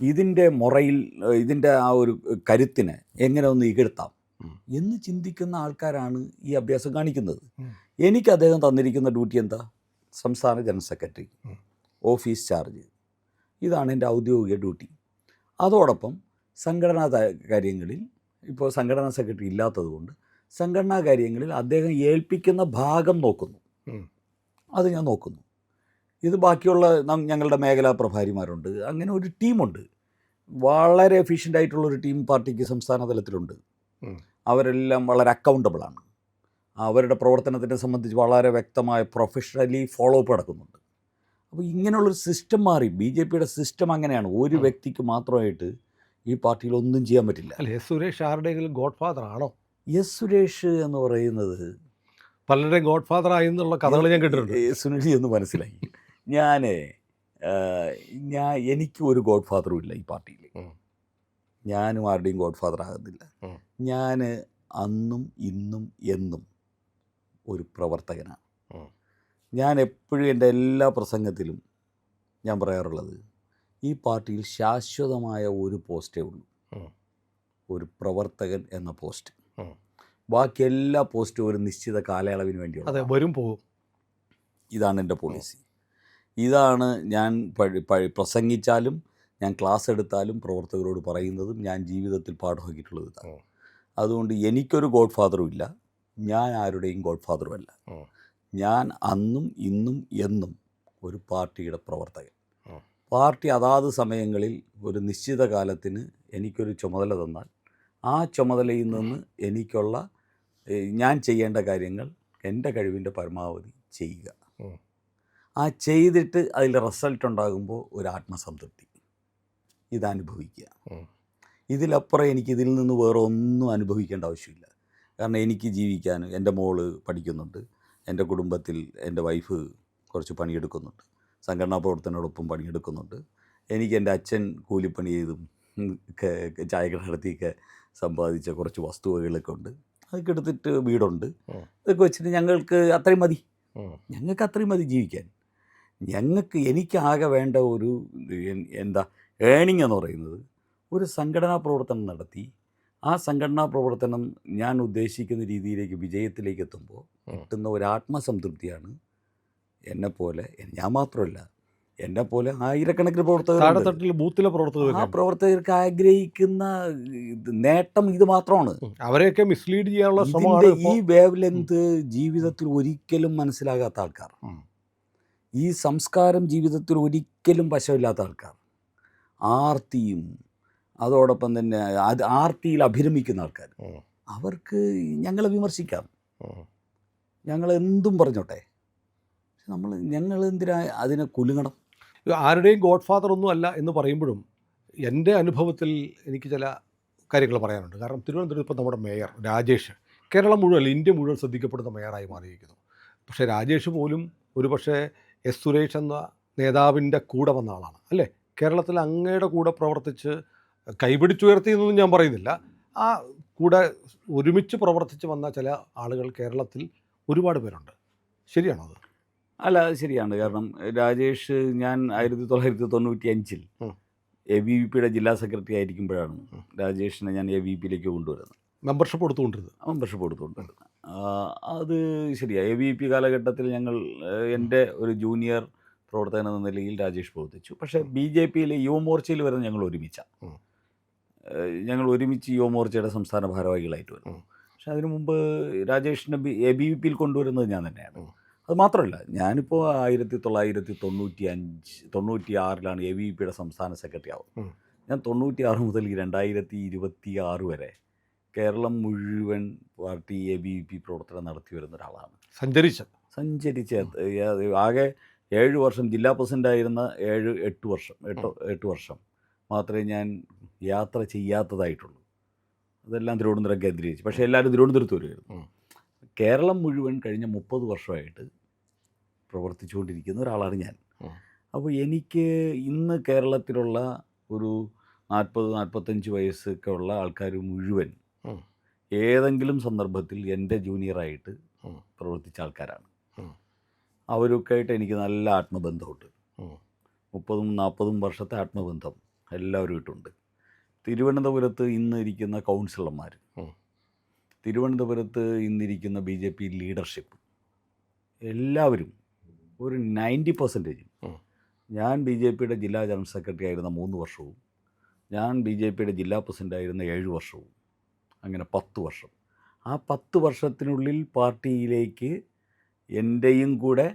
ഇതിൻ്റെ മൊറയിൽ ഇതിൻ്റെ ആ ഒരു കരുത്തിനെ എങ്ങനെ ഒന്ന് ഇകഴ്ത്താം എന്ന് ചിന്തിക്കുന്ന ആൾക്കാരാണ് ഈ അഭ്യാസം കാണിക്കുന്നത്. എനിക്ക് അദ്ദേഹം തന്നിരിക്കുന്ന ഡ്യൂട്ടി എന്താ? സംസ്ഥാന ജനറൽ സെക്രട്ടറി, ഓഫീസ് ചാർജ്, ഇതാണ് എൻ്റെ ഔദ്യോഗിക ഡ്യൂട്ടി. അതോടൊപ്പം സംഘടനാ കാര്യങ്ങളിൽ, ഇപ്പോൾ സംഘടനാ സെക്രട്ടറി ഇല്ലാത്തതുകൊണ്ട് സംഘടനാ കാര്യങ്ങളിൽ അദ്ദേഹം ഏൽപ്പിക്കുന്ന ഭാഗം നോക്കുന്നു. അത് ഞാൻ നോക്കുന്നു. ഇത് ബാക്കിയുള്ള ഞങ്ങളുടെ മേഖലാ പ്രഭാരിമാരുണ്ട്, അങ്ങനെ ഒരു ടീമുണ്ട്. വളരെ എഫിഷ്യൻ്റ് ആയിട്ടുള്ളൊരു ടീം പാർട്ടിക്ക് സംസ്ഥാന തലത്തിലുണ്ട്. അവരെല്ലാം വളരെ അക്കൗണ്ടബിളാണ്. അവരുടെ പ്രവർത്തനത്തിനെ സംബന്ധിച്ച് വളരെ വ്യക്തമായ പ്രൊഫഷണലി ഫോളോ അപ്പ് നടക്കുന്നുണ്ട്. അപ്പോൾ ഇങ്ങനെയുള്ളൊരു സിസ്റ്റം മാറി. ബി ജെ പിയുടെ സിസ്റ്റം അങ്ങനെയാണ്. ഒരു വ്യക്തിക്ക് മാത്രമായിട്ട് ഈ പാർട്ടിയിൽ ഒന്നും ചെയ്യാൻ പറ്റില്ല. അല്ല, എസ് സുരേഷ് ആരുടെയെങ്കിലും ഗോഡ് ഫാദർ ആണോ? എസ് സുരേഷ് എന്ന് പറയുന്നത് പലരുടെയും ഗോഡ് ഫാദർ ആയെന്നുള്ള കഥകൾ ഞാൻ കേട്ടിട്ടുണ്ട്. സുനിൽ എന്ന് മനസ്സിലായി. എനിക്ക് ഒരു ഗോഡ് ഫാദറും ഇല്ല ഈ പാർട്ടിയിൽ. ഞാനും ആരുടെയും ഗോഡ് ഫാദർ ആകുന്നില്ല. ഞാൻ അന്നും ഇന്നും എന്നും ഒരു പ്രവർത്തകനാണ്. ഞാൻ എപ്പോഴും എൻ്റെ എല്ലാ പ്രസംഗത്തിലും ഞാൻ പറയാറുള്ളത്, ഈ പാർട്ടിയിൽ ശാശ്വതമായ ഒരു പോസ്റ്റേ ഉള്ളൂ, ഒരു പ്രവർത്തകൻ എന്ന പോസ്റ്റ്. ബാക്കി എല്ലാ പോസ്റ്റും ഒരു നിശ്ചിത കാലയളവിന് വേണ്ടിയാണ്, വരും പോകും. ഇതാണ് എൻ്റെ പോളിസി. ഇതാണ് ഞാൻ പ്രസംഗിച്ചാലും ഞാൻ ക്ലാസ് എടുത്താലും പ്രവർത്തകരോട് പറയുന്നതും ഞാൻ ജീവിതത്തിൽ പാഠമാക്കിയിട്ടുള്ളത് ഇതാണ്. അതുകൊണ്ട് എനിക്കൊരു ഗോഡ് ഫാദറും ഇല്ല, ഞാൻ ആരുടെയും ഗോഡ് ഫാദറും അല്ല. ഞാൻ അന്നും ഇന്നും എന്നും ഒരു പാർട്ടിയുടെ പ്രവർത്തകൻ. പാർട്ടി അതാത് സമയങ്ങളിൽ ഒരു നിശ്ചിത കാലത്തിന് എനിക്കൊരു ചുമതല തന്നാൽ ആ ചുമതലയിൽ നിന്ന് എനിക്കുള്ള ഞാൻ ചെയ്യേണ്ട കാര്യങ്ങൾ എൻ്റെ കഴിവിൻ്റെ പരമാവധി ചെയ്യുക. ആ ചെയ്തിട്ട് അതിൽ റിസൾട്ട് ഉണ്ടാകുമ്പോൾ ഒരു ആത്മസംതൃപ്തി ഇതനുഭവിക്കുക. ഇതിലപ്പുറം എനിക്കിതിൽ നിന്ന് വേറെ ഒന്നും അനുഭവിക്കേണ്ട ആവശ്യമില്ല. കാരണം എനിക്ക് ജീവിക്കാൻ എൻ്റെ മോള് പഠിക്കുന്നുണ്ട്, എൻ്റെ കുടുംബത്തിൽ എൻ്റെ വൈഫ് കുറച്ച് പണിയെടുക്കുന്നുണ്ട്, സംഘടനാ പ്രവർത്തനത്തോടൊപ്പം പണിയെടുക്കുന്നുണ്ട്. എനിക്ക് എൻ്റെ അച്ഛൻ കൂലിപ്പണി ചെയ്തും ചായക്കട നടത്തിയൊക്കെ സമ്പാദിച്ച കുറച്ച് വസ്തുവകകളൊക്കെ ഉണ്ട്. അതൊക്കെ എടുത്തിട്ട് വീടുണ്ട്. ഇതൊക്കെ വെച്ചിട്ട് ഞങ്ങൾക്ക് അത്രയും മതി ജീവിക്കാൻ. എനിക്കാകെ വേണ്ട ഒരു ഏണിംഗ് എന്ന് പറയുന്നത് ഒരു സംഘടനാ പ്രവർത്തനം നടത്തി ആ സംഘടനാ പ്രവർത്തനം ഞാൻ ഉദ്ദേശിക്കുന്ന രീതിയിലേക്ക് വിജയത്തിലേക്ക് എത്തുമ്പോൾ കിട്ടുന്ന ഒരു ആത്മസംതൃപ്തിയാണ്. എന്നെപ്പോലെ, ഞാൻ മാത്രമല്ല, എന്നെപ്പോലെ ആയിരക്കണക്കിന് പ്രവർത്തകർ, ബൂത്തിലെ പ്രവർത്തകർ, ആ പ്രവർത്തകർക്ക് ആഗ്രഹിക്കുന്ന നേട്ടം ഇത് മാത്രമാണ്. അവരെയൊക്കെ മിസ്ലീഡ് ചെയ്യാനുള്ള ഇതിൻ്റെ ഈ വേവ് ലെങ്ത് ജീവിതത്തിൽ ഒരിക്കലും മനസ്സിലാകാത്ത ആൾക്കാർ, ഈ സംസ്കാരം ജീവിതത്തിൽ ഒരിക്കലും വശമില്ലാത്ത ആൾക്കാർ, ആർത്തിയും അതോടൊപ്പം തന്നെ ആർത്തിയിൽ അഭിരമിക്കുന്ന ആൾക്കാർ, അവർക്ക് ഞങ്ങളെ വിമർശിക്കാം, ഞങ്ങളെന്തും പറഞ്ഞോട്ടെ. ഞങ്ങൾ എന്തിനാ അതിനെ കുലുങ്ങണം? ആരുടെയും ഗോഡ് ഫാദർ ഒന്നും അല്ല എന്ന് പറയുമ്പോഴും എൻ്റെ അനുഭവത്തിൽ എനിക്ക് ചില കാര്യങ്ങൾ പറയാനുണ്ട്. കാരണം തിരുവനന്തപുരത്ത് ഇപ്പോൾ നമ്മുടെ മേയർ രാജേഷ് കേരളം മുഴുവൻ, ഇന്ത്യ മുഴുവൻ ശ്രദ്ധിക്കപ്പെടുന്ന മേയറായി മാറിയിരിക്കുന്നു. പക്ഷേ രാജേഷ് പോലും ഒരുപക്ഷെ എസ് സുരേഷ് എന്ന നേതാവിൻ്റെ കൂടെ വന്ന ആളാണ്, അല്ലേ? കേരളത്തിൽ അങ്ങയുടെ കൂടെ പ്രവർത്തിച്ച് കൈപിടിച്ചുയർത്തിയെന്നൊന്നും ഞാൻ പറയുന്നില്ല. ആ കൂടെ ഒരുമിച്ച് പ്രവർത്തിച്ച് വന്ന ചില ആളുകൾ കേരളത്തിൽ ഒരുപാട് പേരുണ്ട്. ശരിയാണോ അത്? അല്ല, അത് ശരിയാണ്. കാരണം രാജേഷ്, ഞാൻ 1995 ABVP ജില്ലാ സെക്രട്ടറി ആയിരിക്കുമ്പോഴാണ് രാജേഷിനെ ഞാൻ ABVP കൊണ്ടുവരുന്നത്. മെമ്പർഷിപ്പ് കൊടുത്തുകൊണ്ടിരുന്നത്. അത് ശരിയാണ്. ABVP കാലഘട്ടത്തിൽ എൻ്റെ ഒരു ജൂനിയർ പ്രവർത്തകൻ എന്ന നിലയിൽ രാജേഷ് പ്രവർത്തിച്ചു. പക്ഷേ BJPയിലെ യുവമോർച്ചയിൽ വരുന്ന ഞങ്ങൾ ഒരുമിച്ച് യുവമോർച്ചയുടെ സംസ്ഥാന ഭാരവാഹികളായിട്ട് വരുന്നു. പക്ഷേ അതിനു മുമ്പ് രാജേഷിനെ ABVP കൊണ്ടുവരുന്നത് ഞാൻ തന്നെയാണ്. അത് മാത്രമല്ല, ഞാനിപ്പോൾ 1996 ABVP സംസ്ഥാന സെക്രട്ടറി ആവും. ഞാൻ 96 മുതൽ 2026 വരെ കേരളം മുഴുവൻ പാർട്ടി ABVP പ്രവർത്തനം നടത്തി വരുന്ന ഒരാളാണ്. സഞ്ചരിച്ച ആകെ 7 വർഷം ജില്ലാ പ്രസിഡൻ്റായിരുന്ന 8 വർഷം മാത്രമേ ഞാൻ യാത്ര ചെയ്യാത്തതായിട്ടുള്ളൂ. അതെല്ലാം തിരുവനന്തപുരം കേന്ദ്രീകരിച്ച്. പക്ഷേ എല്ലാവരും തിരുവനന്തപുരത്ത് വരുമായിരുന്നു. കേരളം മുഴുവൻ കഴിഞ്ഞ 30 വർഷമായിട്ട് പ്രവർത്തിച്ചുകൊണ്ടിരിക്കുന്ന ഒരാളാണ് ഞാൻ. അപ്പോൾ എനിക്ക് ഇന്ന് കേരളത്തിലുള്ള ഒരു 40-45 വയസ്സൊക്കെ ഉള്ള ആൾക്കാർ മുഴുവൻ ഏതെങ്കിലും സന്ദർഭത്തിൽ എൻ്റെ ജൂനിയറായിട്ട് പ്രവർത്തിച്ച ആൾക്കാരാണ്. അവരൊക്കെ ആയിട്ട് എനിക്ക് നല്ല ആത്മബന്ധമുണ്ട്. 30-40 വർഷത്തെ ആത്മബന്ധം എല്ലാവരുമായിട്ടുണ്ട്. തിരുവനന്തപുരത്ത് ഇന്ന് ഇരിക്കുന്ന കൗൺസിലർമാർ, തിരുവനന്തപുരത്ത് ഇന്നിരിക്കുന്ന BJP ലീഡർഷിപ്പ്, എല്ലാവരും ഒരു 90% ഞാൻ BJPയുടെ ജില്ലാ ജനറൽ സെക്രട്ടറി ആയിരുന്ന 3 വർഷവും ഞാൻ BJPയുടെ ജില്ലാ പ്രസിഡൻ്റ് ആയിരുന്ന 7 വർഷവും, അങ്ങനെ 10 വർഷം. ആ 10 വർഷത്തിനുള്ളിൽ പാർട്ടിയിലേക്ക് എൻ്റെയും കൂടെ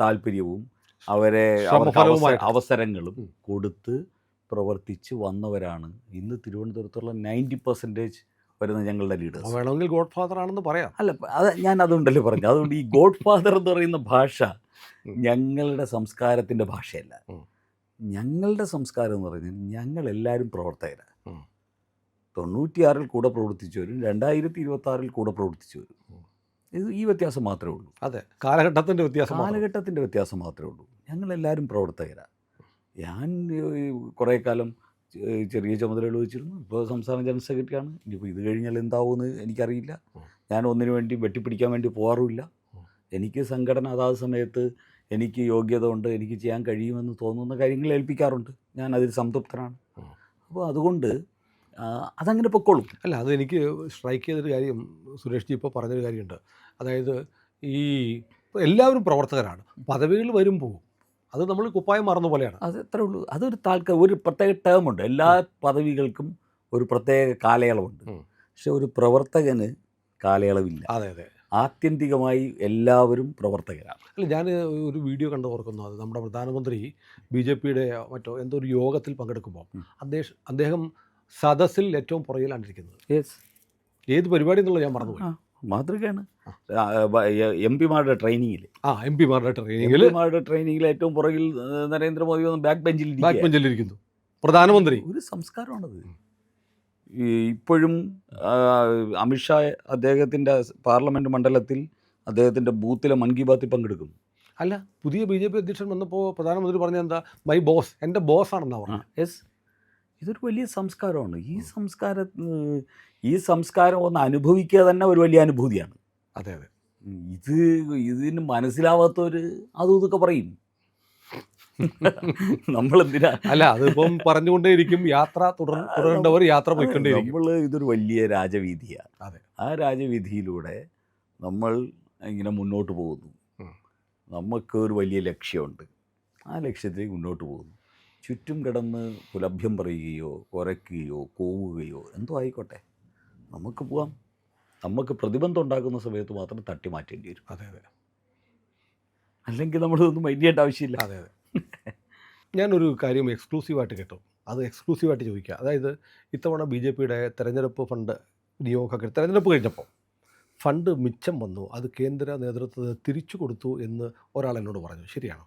താല്പര്യവും അവർക്ക് അവസരങ്ങളും കൊടുത്ത് പ്രവർത്തിച്ച് വന്നവരാണ് ഇന്ന് തിരുവനന്തപുരത്തുള്ള 90% വരുന്ന ഞങ്ങളുടെ ലീഡേഴ്സ്. വേണമെങ്കിൽ ഗോഡ് ഫാദർ ആണെന്ന് പറയാം. അല്ല, ഞാൻ അതുകൊണ്ടല്ലേ പറഞ്ഞു. അതുകൊണ്ട് ഈ ഗോഡ് ഫാദർ എന്ന് പറയുന്ന ഭാഷ ഞങ്ങളുടെ സംസ്കാരത്തിൻ്റെ ഭാഷയല്ല. ഞങ്ങളുടെ സംസ്കാരം എന്ന് പറഞ്ഞാൽ ഞങ്ങളെല്ലാവരും പ്രവർത്തകരാണ്. 96 കൂടെ പ്രവർത്തിച്ചവരും 2026 കൂടെ പ്രവർത്തിച്ചവരും. ഈ വ്യത്യാസം മാത്രമേ ഉള്ളൂ. അതെ, കാലഘട്ടത്തിൻ്റെ വ്യത്യാസം മാത്രമേ ഉള്ളൂ. ഞങ്ങളെല്ലാവരും പ്രവർത്തകരാണ്. ഞാൻ കുറേ കാലം ചെറിയ ചുമതലകൾ വെച്ചിരുന്നു. ഇപ്പോൾ സംസ്ഥാന ജനറൽ സെക്രട്ടറിയാണ്. ഇനിയിപ്പോൾ ഇത് കഴിഞ്ഞാൽ എന്താവുമെന്ന് എനിക്കറിയില്ല. ഞാൻ ഒന്നിനു വേണ്ടി വെട്ടിപ്പിടിക്കാൻ വേണ്ടി പോകാറുമില്ല. എനിക്ക് സംഘടന അതാത് സമയത്ത് എനിക്ക് യോഗ്യത ഉണ്ട്, എനിക്ക് ചെയ്യാൻ കഴിയുമെന്ന് തോന്നുന്ന കാര്യങ്ങൾ ഏൽപ്പിക്കാറുണ്ട്. ഞാൻ അതിൽ സംതൃപ്തനാണ്. അപ്പോൾ അതുകൊണ്ട് അതങ്ങനെ പൊക്കോളും. അല്ല, അതെനിക്ക് സ്ട്രൈക്ക് ചെയ്തൊരു കാര്യം സുരേഷ് ജി ഇപ്പോൾ പറഞ്ഞൊരു കാര്യമുണ്ട്. അതായത് ഈ എല്ലാവരും പ്രവർത്തകരാണ്, പദവികൾ വരും പോകും. അത് നമ്മൾ കുപ്പായം മാറുന്ന പോലെയാണ്. അത് എത്രേ ഉള്ളൂ. അതൊരു ഒരു പ്രത്യേക ടേമുണ്ട്. എല്ലാ പദവികൾക്കും ഒരു പ്രത്യേക കാലയളവുണ്ട്. പക്ഷെ ഒരു പ്രവർത്തകന് കാലയളവില്ല. അതെ അതെ. ആത്യന്തികമായി എല്ലാവരും പ്രവർത്തകരാണ്. അല്ല, ഞാൻ ഒരു വീഡിയോ കണ്ട് ഓർക്കുന്നു. അത് നമ്മുടെ പ്രധാനമന്ത്രി BJPയുടെ മറ്റോ എന്തോ ഒരു യോഗത്തിൽ പങ്കെടുക്കുമ്പോൾ അദ്ദേഹം സദസ്സിൽ ഏറ്റവും പുറകിലാണ്ടിരിക്കുന്നത്. യെസ്. ഏത് പരിപാടി എന്നുള്ളത് ഞാൻ മറന്നുപോയി. മാതൃകയാണ്. MP മാരുടെ ട്രെയിനിങ്ങിൽ ട്രെയിനിങ്ങിൽ ഏറ്റവും പുറകിൽ നരേന്ദ്രമോദി വന്ന് ബാക്ക് ബെഞ്ചിലിരിക്കുന്നു പ്രധാനമന്ത്രി. ഒരു സംസ്കാരമാണത്. ഇപ്പോഴും അമിത്ഷാ അദ്ദേഹത്തിൻ്റെ പാർലമെൻറ്റ് മണ്ഡലത്തിൽ അദ്ദേഹത്തിൻ്റെ ബൂത്തിലെ മൻ കി ബാത്തിൽ പങ്കെടുക്കും. അല്ല, പുതിയ BJP അധ്യക്ഷൻ വന്നപ്പോൾ പ്രധാനമന്ത്രി പറഞ്ഞ എന്താ, മൈ ബോസ്, എൻ്റെ ബോസ് ആണെന്നാ പറഞ്ഞത്. യെസ്. ഇതൊരു വലിയ സംസ്കാരമാണ്. ഈ സംസ്കാരം ഒന്ന് അനുഭവിക്കുക തന്നെ ഒരു വലിയ അനുഭൂതിയാണ്. അതെ അതെ. ഇതിന് മനസ്സിലാവാത്തവർ അതും ഇതൊക്കെ പറയും. നമ്മളെന്തിനാ? അല്ല, അതിപ്പം പറഞ്ഞുകൊണ്ടേയിരിക്കും. യാത്ര തുടരേണ്ടവർ യാത്ര പോയിക്കൊണ്ടേയിരിക്കും. ഇതൊരു വലിയ രാജവീതിയാണ്. അതെ. ആ രാജവീതിയിലൂടെ നമ്മൾ ഇങ്ങനെ മുന്നോട്ട് പോകുന്നു. നമുക്കൊരു വലിയ ലക്ഷ്യമുണ്ട്. ആ ലക്ഷ്യത്തിലേക്ക് മുന്നോട്ട് പോകുന്നു. ചുറ്റും കിടന്ന് കുലഭ്യം പറയുകയോ കുരയ്ക്കുകയോ കോവുകയോ എന്തോ ആയിക്കോട്ടെ, നമുക്ക് പോവാം. നമുക്ക് പ്രതിബന്ധം ഉണ്ടാക്കുന്ന സമയത്ത് മാത്രം തട്ടി മാറ്റേണ്ടി വരും. അതെ അതെ. അല്ലെങ്കിൽ നമ്മളൊന്നും മൈൻഡ് ചെയ്യേണ്ട ആവശ്യമില്ല. അതെ അതെ. ഞാനൊരു കാര്യം എക്സ്ക്ലൂസീവായിട്ട് കേട്ടു. അത് എക്സ്ക്ലൂസീവായിട്ട് ചോദിക്കുക. അതായത് ഇത്തവണ BJPയുടെ തെരഞ്ഞെടുപ്പ് ഫണ്ട് വിനിയോഗമൊക്കെ തെരഞ്ഞെടുപ്പ് കഴിഞ്ഞപ്പോൾ ഫണ്ട് മിച്ചം വന്നു, അത് കേന്ദ്ര നേതൃത്വത്തിന് തിരിച്ചു കൊടുത്തു എന്ന് ഒരാൾ എന്നോട് പറഞ്ഞു. ശരിയാണോ?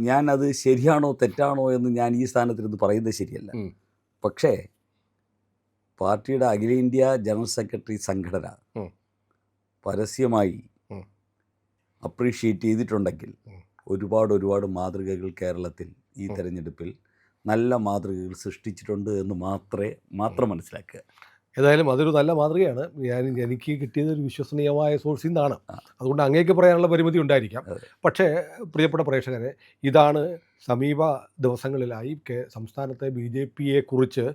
ഞാനത് ശരിയാണോ തെറ്റാണോ എന്ന് ഞാൻ ഈ സ്ഥാനത്തിരുന്ന് പറയുന്നത് ശരിയല്ല. പക്ഷേ പാർട്ടിയുടെ അഖിലേന്ത്യാ ജനറൽ സെക്രട്ടറി സംഘടന പരസ്യമായി അപ്രീഷിയേറ്റ് ചെയ്തിട്ടുണ്ടെങ്കിൽ ഒരുപാട് മാതൃകകൾ കേരളത്തിൽ ഈ തെരഞ്ഞെടുപ്പിൽ നല്ല മാതൃകകൾ സൃഷ്ടിച്ചിട്ടുണ്ട് എന്ന് മാത്രം മനസ്സിലാക്കുക. ഏതായാലും അതൊരു നല്ല മാതൃകയാണ്. എനിക്ക് കിട്ടിയത് ഒരു വിശ്വസനീയമായ സോഴ്സിൽ നിന്നാണ്. അതുകൊണ്ട് അങ്ങേക്ക് പറയാനുള്ള പരിമിതി ഉണ്ടായിരിക്കാം. പക്ഷേ പ്രിയപ്പെട്ട പ്രേക്ഷകരെ, ഇതാണ് സമീപ ദിവസങ്ങളിലായി സംസ്ഥാനത്തെ BJPയെക്കുറിച്ച്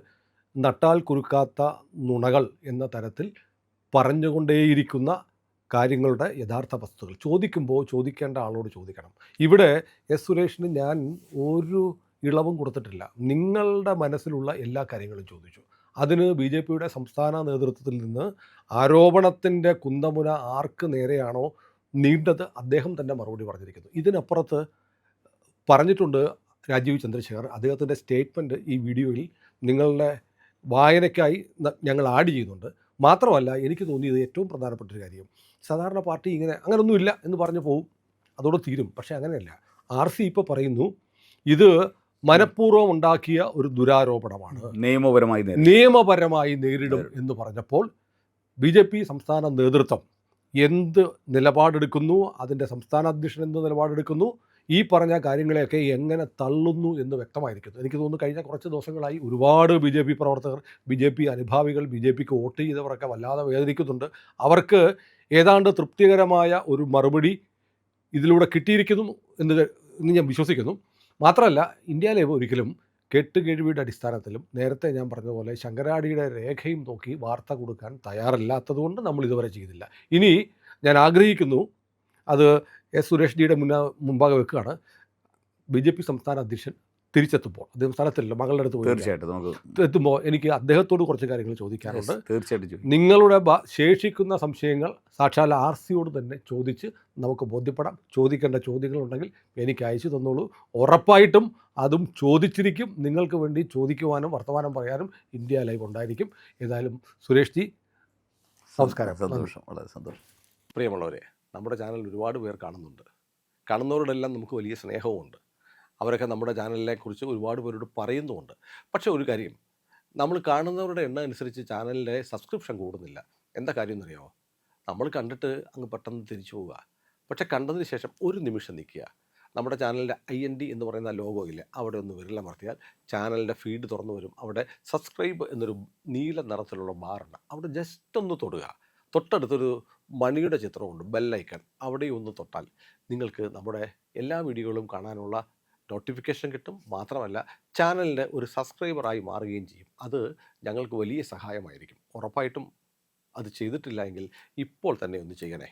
നട്ടാൽ കുരുക്കാത്ത നുണകൾ എന്ന തരത്തിൽ പറഞ്ഞുകൊണ്ടേയിരിക്കുന്ന കാര്യങ്ങളുടെ യഥാർത്ഥ വസ്തുതകൾ. ചോദിക്കുമ്പോൾ ചോദിക്കേണ്ട ആളോട് ചോദിക്കണം. ഇവിടെ എസ് സുരേഷിന് ഞാൻ ഒരു ഇളവും കൊടുത്തിട്ടില്ല. നിങ്ങളുടെ മനസ്സിലുള്ള എല്ലാ കാര്യങ്ങളും ചോദിച്ചു. അതിന് BJPയുടെ സംസ്ഥാന നേതൃത്വത്തിൽ നിന്ന് ആരോപണത്തിൻ്റെ കുന്തമുന ആർക്ക് നേരെയാണോ നീണ്ടത് അദ്ദേഹം തന്നെ മറുപടി പറഞ്ഞിരിക്കുന്നു. ഇതിനപ്പുറത്ത് പറഞ്ഞിട്ടുണ്ട് രാജീവ് ചന്ദ്രശേഖർ. അദ്ദേഹത്തിൻ്റെ സ്റ്റേറ്റ്മെൻറ്റ് ഈ വീഡിയോയിൽ നിങ്ങളുടെ വായനയ്ക്കായി ഞങ്ങൾ ആഡ് ചെയ്യുന്നുണ്ട്. മാത്രമല്ല, എനിക്ക് തോന്നിയത് ഏറ്റവും പ്രധാനപ്പെട്ടൊരു കാര്യം, സാധാരണ പാർട്ടി അങ്ങനൊന്നുമില്ല എന്ന് പറഞ്ഞു പോവും, അതോടെ തീരും. പക്ഷേ അങ്ങനെയല്ല. RC ഇപ്പോൾ പറയുന്നു ഇത് മനഃപൂർവ്വം ഉണ്ടാക്കിയ ഒരു ദുരാരോപണമാണ്, നിയമപരമായി നേരിടും എന്ന് പറഞ്ഞപ്പോൾ BJP സംസ്ഥാന നേതൃത്വം എന്ത് നിലപാടെടുക്കുന്നു, അതിൻ്റെ സംസ്ഥാന അധ്യക്ഷൻ എന്ത് നിലപാടെടുക്കുന്നു, ഈ പറഞ്ഞ കാര്യങ്ങളെയൊക്കെ എങ്ങനെ തള്ളുന്നു എന്ന് വ്യക്തമായിരിക്കുന്നു. എനിക്ക് തോന്നുന്നു കഴിഞ്ഞ കുറച്ച് ദിവസങ്ങളായി ഒരുപാട് BJP പ്രവർത്തകർ, BJP അനുഭാവികൾ, BJPക്ക് വോട്ട് ചെയ്തവരൊക്കെ വല്ലാതെ വേദനിക്കുന്നുണ്ട്. അവർക്ക് ഏതാണ്ട് തൃപ്തികരമായ ഒരു മറുപടി ഇതിലൂടെ കിട്ടിയിരിക്കുന്നു എന്ന് ഞാൻ വിശ്വസിക്കുന്നു. മാത്രമല്ല, ഇന്ത്യ ലൈവ് ഒരിക്കലും കേട്ടുകേഴ്വിയുടെ അടിസ്ഥാനത്തിലും നേരത്തെ ഞാൻ പറഞ്ഞതുപോലെ ശങ്കരാടിയുടെ രേഖയും നോക്കി വാർത്ത കൊടുക്കാൻ തയ്യാറല്ലാത്തതുകൊണ്ട് നമ്മൾ ഇതുവരെ ചെയ്തില്ല. ഇനി ഞാൻ ആഗ്രഹിക്കുന്നു, അത് എസ് സുരേഷ് ജിയുടെ മുമ്പാകെ വെക്കുകയാണ്, BJP സംസ്ഥാന അധ്യക്ഷൻ തിരിച്ചെത്തുമ്പോൾ, അദ്ദേഹം സ്ഥലത്തില്ല, മകളുടെ അടുത്ത് പോയി തീർച്ചയായിട്ടും നമുക്ക് എത്തുമ്പോൾ എനിക്ക് അദ്ദേഹത്തോട് കുറച്ച് കാര്യങ്ങൾ ചോദിക്കാറുണ്ട്. തീർച്ചയായിട്ടും നിങ്ങളുടെ ശേഷിക്കുന്ന സംശയങ്ങൾ സാക്ഷാൽ RCയോട് തന്നെ ചോദിച്ച് നമുക്ക് ബോധ്യപ്പെടാം. ചോദിക്കേണ്ട ചോദ്യങ്ങളുണ്ടെങ്കിൽ എനിക്ക് അയച്ചു തന്നോളൂ. ഉറപ്പായിട്ടും അതും ചോദിച്ചിരിക്കും. നിങ്ങൾക്ക് വേണ്ടി ചോദിക്കുവാനും വർത്തമാനം പറയാനും ഇന്ത്യ ലൈവ് ഉണ്ടായിരിക്കും. ഏതായാലും സുരേഷ് ജി, നമസ്കാരം. സന്തോഷം, വളരെ സന്തോഷം. പ്രിയമുള്ളവരെ, നമ്മുടെ ചാനൽ ഒരുപാട് പേർ കാണുന്നുണ്ട്. കാണുന്നവരോടെല്ലാം നമുക്ക് വലിയ സ്നേഹവുമുണ്ട്. അവരൊക്കെ നമ്മുടെ ചാനലിനെ കുറിച്ച് ഒരുപാട് പേരോട് പറയുന്നുമുണ്ട്. പക്ഷേ ഒരു കാര്യം, നമ്മൾ കാണുന്നവരുടെ എണ്ണം അനുസരിച്ച് ചാനലിൻ്റെ സബ്സ്ക്രിപ്ഷൻ കൂടുന്നില്ല. എന്താ കാര്യം എന്നറിയാമോ? നമ്മൾ കണ്ടിട്ട് അങ്ങ് പെട്ടെന്ന് തിരിച്ചു പോവുക. പക്ഷേ കണ്ടതിന് ശേഷം ഒരു നിമിഷം നിൽക്കുക. നമ്മുടെ ചാനലിൻ്റെ IND എന്ന് പറയുന്ന ലോഗോ ഇല്ലേ, അവിടെ ഒന്ന് വിരലമർത്തിയാൽ ചാനലിൻ്റെ ഫീഡ് തുറന്നു വരും. അവിടെ സബ്സ്ക്രൈബ് എന്നൊരു നീല നിറത്തിലുള്ള ബാറുണ്ട്, അവിടെ ജസ്റ്റ് ഒന്ന് തൊടുക. തൊട്ടടുത്തൊരു മണിയുടെ ചിത്രമുണ്ട്, ബെല്ലൈക്കൺ, അവിടെ ഒന്ന് തൊട്ടാൽ നിങ്ങൾക്ക് നമ്മുടെ എല്ലാ വീഡിയോകളും കാണാനുള്ള നോട്ടിഫിക്കേഷൻ കിട്ടും. മാത്രമല്ല, ചാനലിൻ്റെ ഒരു സബ്സ്ക്രൈബറായി മാറുകയും ചെയ്യും. അത് ഞങ്ങൾക്ക് വലിയ സഹായമായിരിക്കും. ഉറപ്പായിട്ടും അത് ചെയ്തിട്ടില്ല എങ്കിൽ ഇപ്പോൾ തന്നെ ഒന്ന് ചെയ്യണേ.